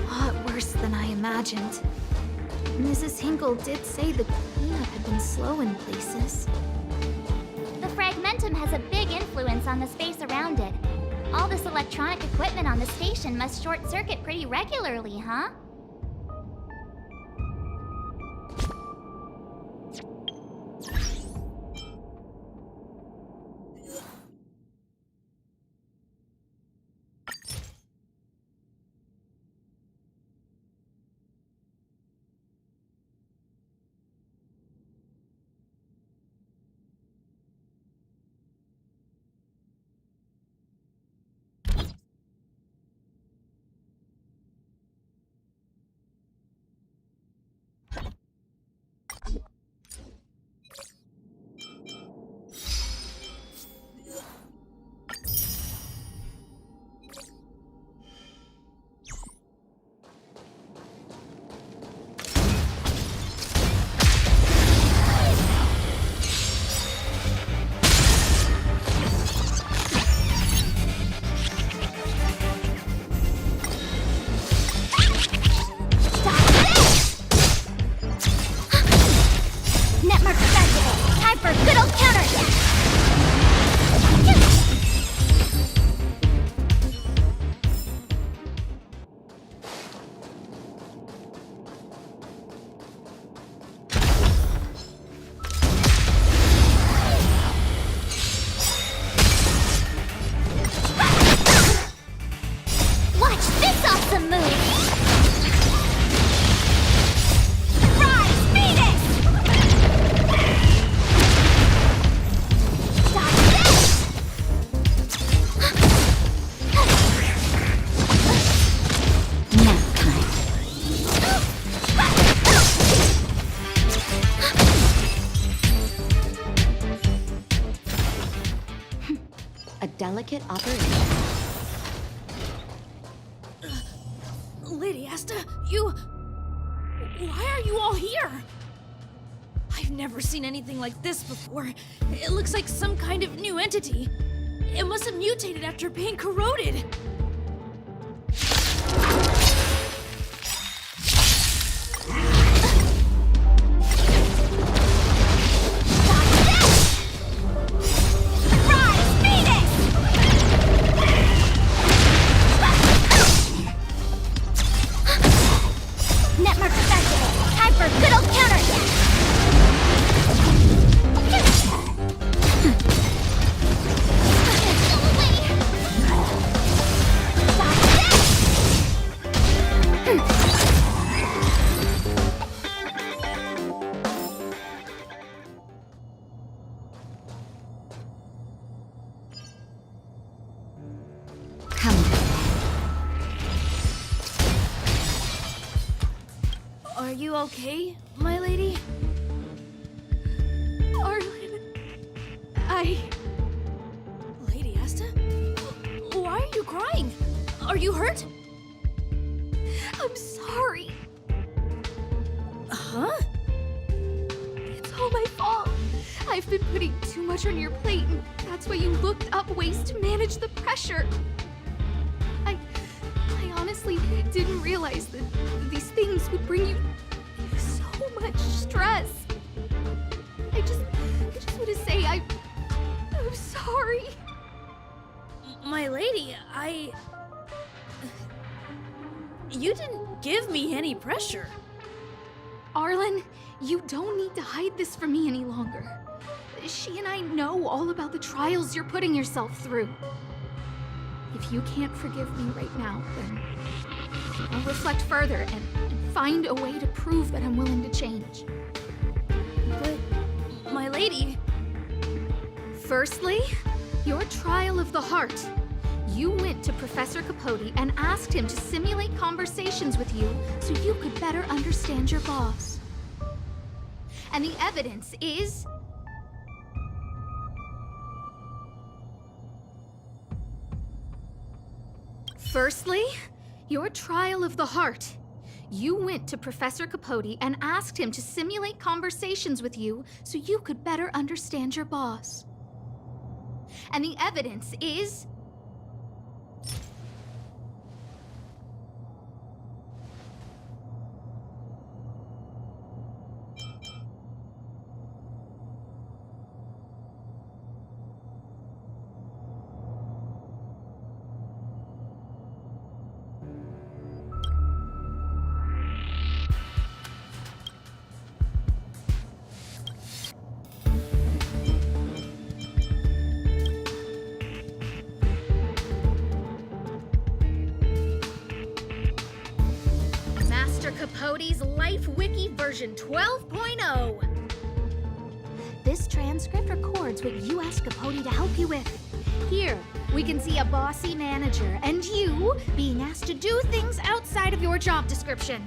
lot worse than I imagined. Mrs. Hinkle did say the cleanup had been slow in places. The fragmentum has a big influence on the space around it. All this electronic equipment on the station must short-circuit pretty regularly, huh? Time for a good old counterattack! Watch this awesome move! Rise, Phoenix! Stop this! Nap time. A delicate operation. Lady Asta, you... Why are you all here? I've never seen anything like this before. It looks like some kind of new entity. It must have mutated after being corroded. Rise, Phoenix! Network affected. Time for a good old counterattack! Go away! Come to bed. Are you okay, my lady? Arlen, Lady Asta? Why are you crying? Are you hurt? I'm sorry. Huh? It's all my fault. I've been putting too much on your plate, and that's why you looked up ways to manage the pressure. I honestly didn't realize that these things would bring you so much stress. I just want to say I'm sorry. My lady, You didn't give me any pressure. Arlen, you don't need to hide this from me any longer. She and I know all about the trials you're putting yourself through. If you can't forgive me right now, then I'll reflect further and find a way to prove that I'm willing to change. But, my lady... Firstly, your trial of the heart. You went to Professor Capote and asked him to simulate conversations with you so you could better understand your boss. And the evidence is... Firstly, your trial of the heart. You went to Professor Capote and asked him to simulate conversations with you so you could better understand your boss. And the evidence is... Capote's Life Wiki version 12.0. This transcript records what you asked Capote to help you with. Here, we can see a bossy manager and you being asked to do things outside of your job description.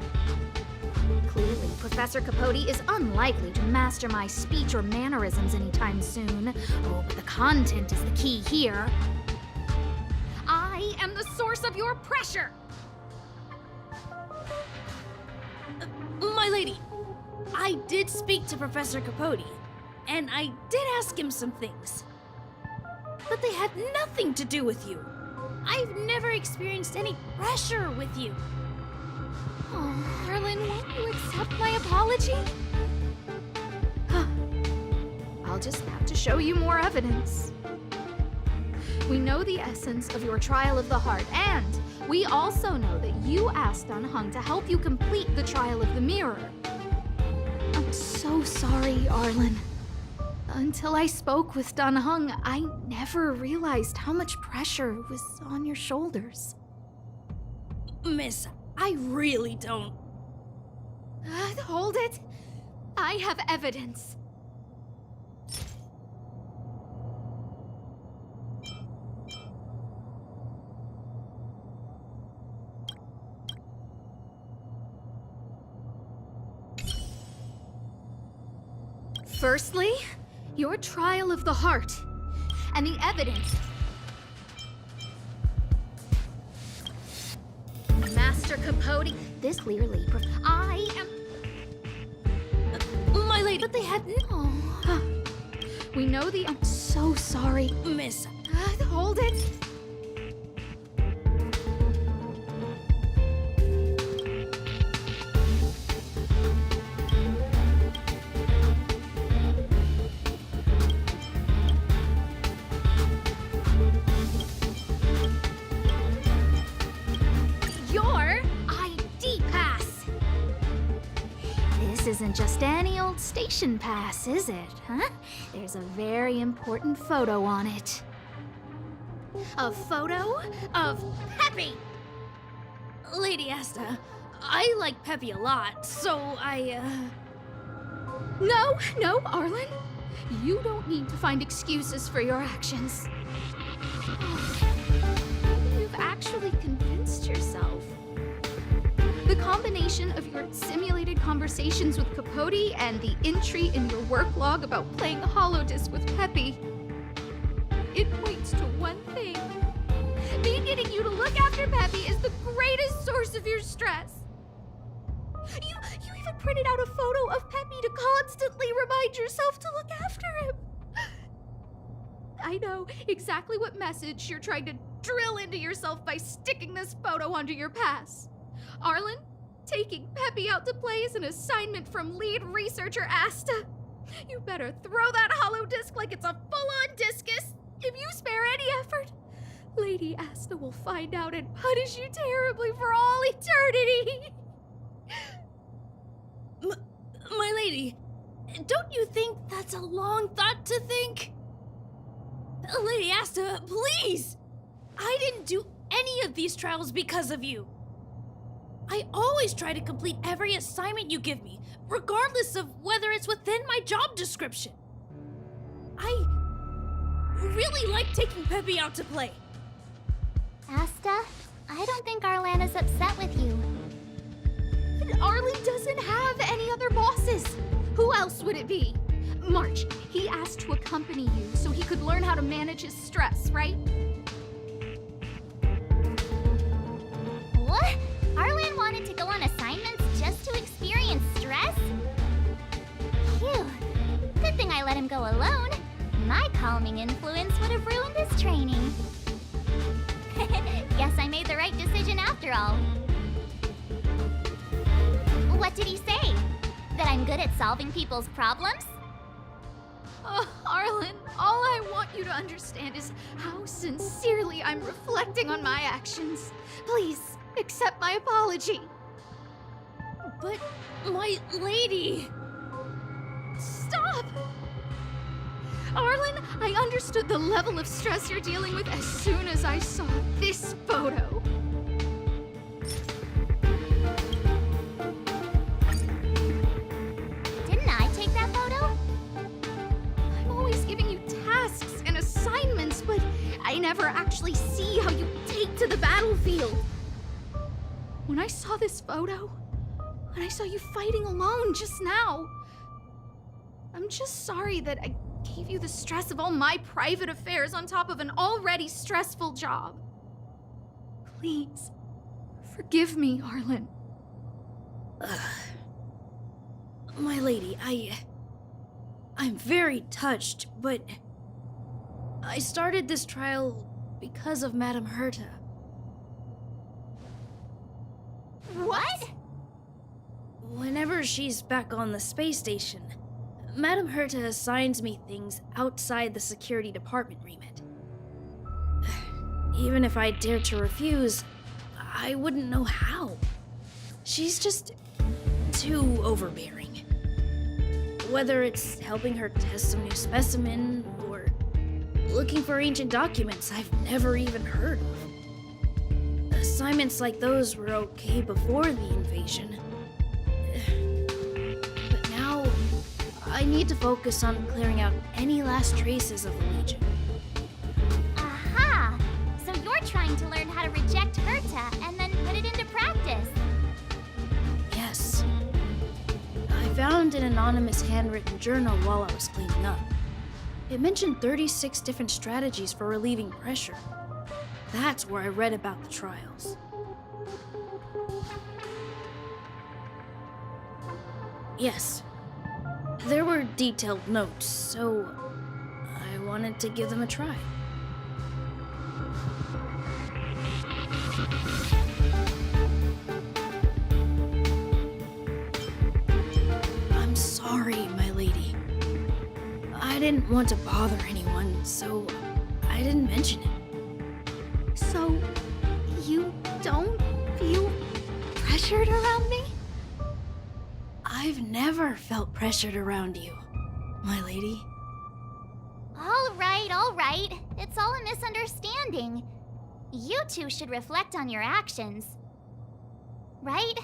Clearly, Professor Capote is unlikely to master my speech or mannerisms anytime soon. Oh, but the content is the key here. I am the source of your pressure! My lady, I did speak to Professor Capote, and I did ask him some things. But they had nothing to do with you. I've never experienced any pressure with you. Oh, Arlen, won't you accept my apology? I'll just have to show you more evidence. We know the essence of your trial of the heart, and we also know that you asked Dan Heng to help you complete the trial of the mirror. I'm so sorry, Arlen. Until I spoke with Dan Heng, I never realized how much pressure was on your shoulders. Miss, I really don't. Hold it. I have evidence. Firstly, your trial of the heart, and the evidence. Master Capote, this clearly I am... My lady, but they had no... We know the... I'm so sorry. Miss, Hold it. Your ID pass. This isn't just any old station pass, is it, huh? There's a very important photo on it. A photo of Peppy! Lady Asta, I like Peppy a lot, so No, Arlen. You don't need to find excuses for your actions. You've actually convinced yourself. The combination of your simulated conversations with Capote and the entry in your work log about playing Holodisc with Peppy, it points to one thing. Me getting you to look after Peppy is the greatest source of your stress. You even printed out a photo of Peppy to constantly remind yourself to look after him. I know exactly what message you're trying to drill into yourself by sticking this photo onto your pass. Arlen, taking Peppy out to play is an assignment from lead researcher Asta. You better throw that holodisc like it's a full-on discus. If you spare any effort, Lady Asta will find out and punish you terribly for all eternity. My lady, don't you think that's a long thought to think? Lady Asta, please! I didn't do any of these trials because of you. I always try to complete every assignment you give me, regardless of whether it's within my job description. I really like taking Peppy out to play. Asta, I don't think Arlan is upset with you. Arlen doesn't have any other bosses. Who else would it be? March, he asked to accompany you so he could learn how to manage his stress, right? What? Arlan wanted to go on assignments just to experience stress? Phew. Good thing I let him go alone. My calming influence would have ruined his training. Guess I made the right decision after all. What did he say? That I'm good at solving people's problems? Oh, Arlen, all I want you to understand is how sincerely I'm reflecting on my actions. Please, accept my apology. But, my lady... Stop! Arlen, I understood the level of stress you're dealing with as soon as I saw this photo. Didn't I take that photo? I'm always giving you tasks and assignments, but I never actually see how you take to the battlefield. When I saw this photo, and I saw you fighting alone just now, I'm just sorry that I gave you the stress of all my private affairs on top of an already stressful job. Please, forgive me, Arlen. My lady, I'm very touched, but I started this trial because of Madame Herta. What? Whenever she's back on the space station, Madam Herta assigns me things outside the security department remit. Even if I dared to refuse, I wouldn't know how. She's just too overbearing. Whether it's helping her test some new specimen or looking for ancient documents I've never even heard of. Assignments like those were okay before the invasion. But now, I need to focus on clearing out any last traces of the Legion. Aha! So you're trying to learn how to reject Herta and then put it into practice. Yes. I found an anonymous handwritten journal while I was cleaning up. It mentioned 36 different strategies for relieving pressure. That's where I read about the trials. Yes. There were detailed notes, so I wanted to give them a try. I'm sorry, my lady. I didn't want to bother anyone, so I didn't mention it. So, you don't feel pressured around me? I've never felt pressured around you, my lady. All right. It's all a misunderstanding. You two should reflect on your actions. Right?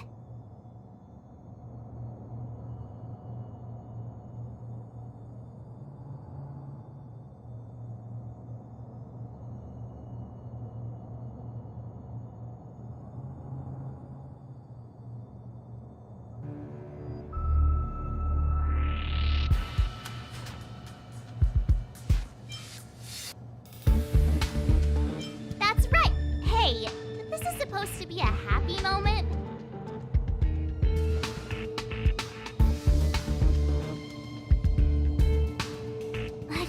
That's right. Hey, this is supposed to be a happy moment.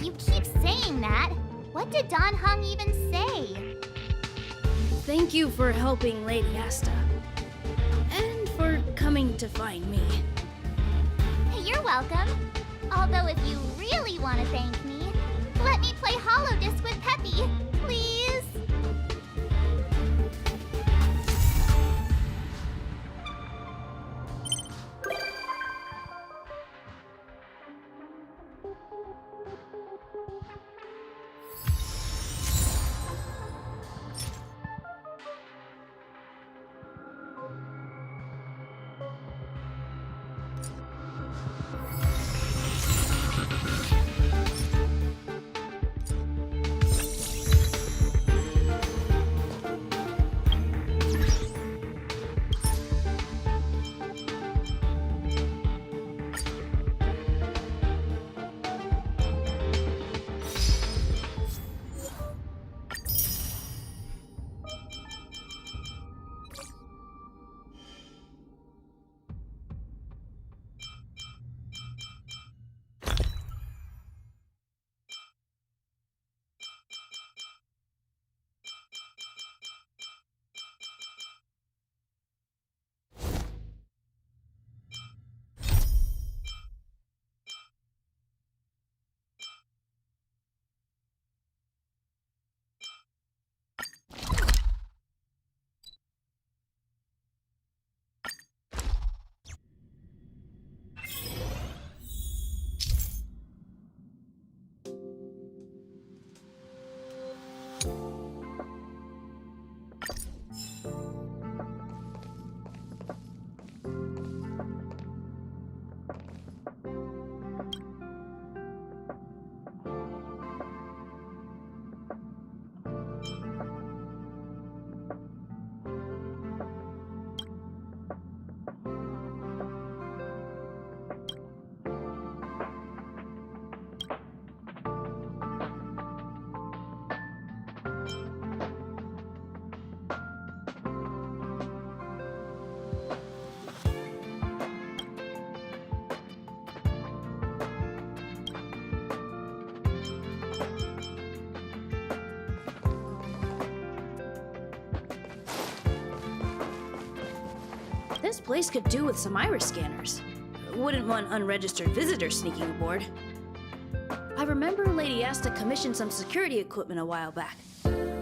You keep saying that. What did Don Hung even say? Thank you for helping Lady Asta. And for coming to find me. You're welcome. Although if you really want to thank me, let me play Hollow Disc with Peppy, please. This place could do with some iris scanners. wouldn't want unregistered visitors sneaking aboard. I remember Lady Asta commissioned some security equipment a while back.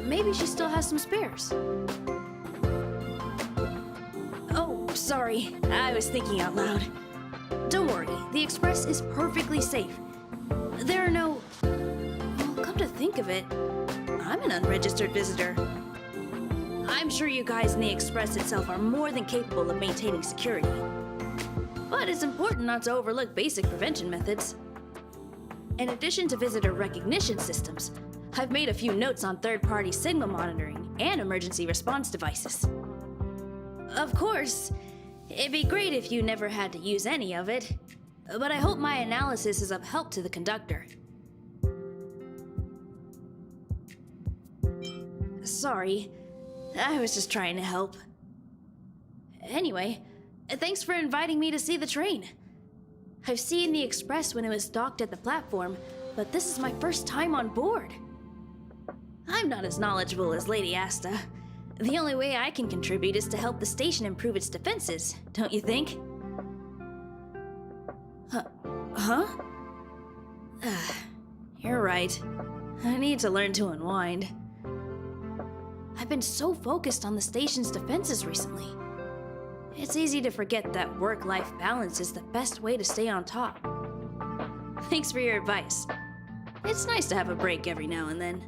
Maybe she still has some spares. Oh, sorry. I was thinking out loud. Don't worry, the Express is perfectly safe. There are no... Well, come to think of it, I'm an unregistered visitor. I'm sure you guys in the Express itself are more than capable of maintaining security. But it's important not to overlook basic prevention methods. In addition to visitor recognition systems, I've made a few notes on third-party signal monitoring and emergency response devices. Of course, it'd be great if you never had to use any of it, but I hope my analysis is of help to the conductor. Sorry, I was just trying to help. Anyway, thanks for inviting me to see the train. I've seen the Express when it was docked at the platform, but this is my first time on board. I'm not as knowledgeable as Lady Asta. The only way I can contribute is to help the station improve its defenses, don't you think? Huh? You're right. I need to learn to unwind. I've been so focused on the station's defenses recently. It's easy to forget that work-life balance is the best way to stay on top. Thanks for your advice. It's nice to have a break every now and then.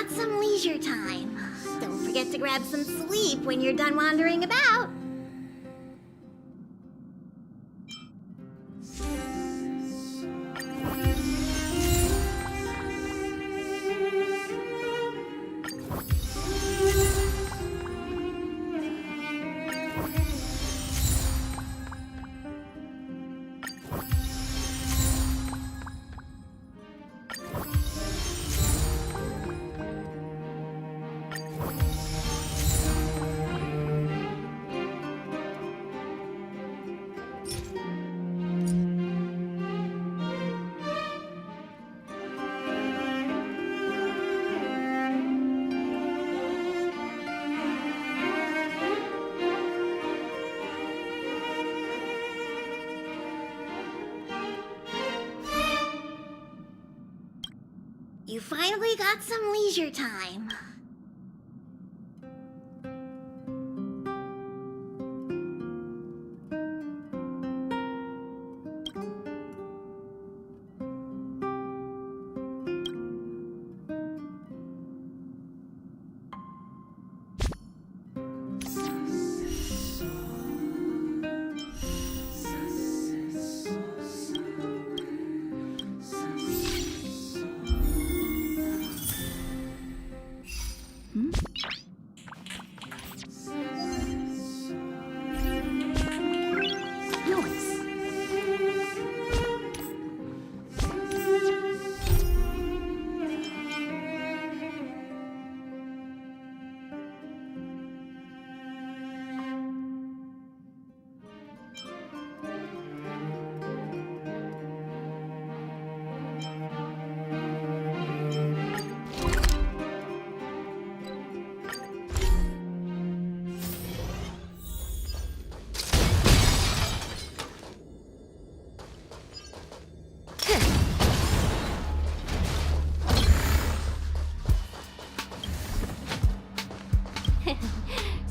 got some leisure time. Don't forget to grab some sleep when you're done wandering about. You finally got some leisure time.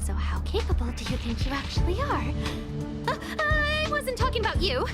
So how capable do you think you actually are? I wasn't talking about you.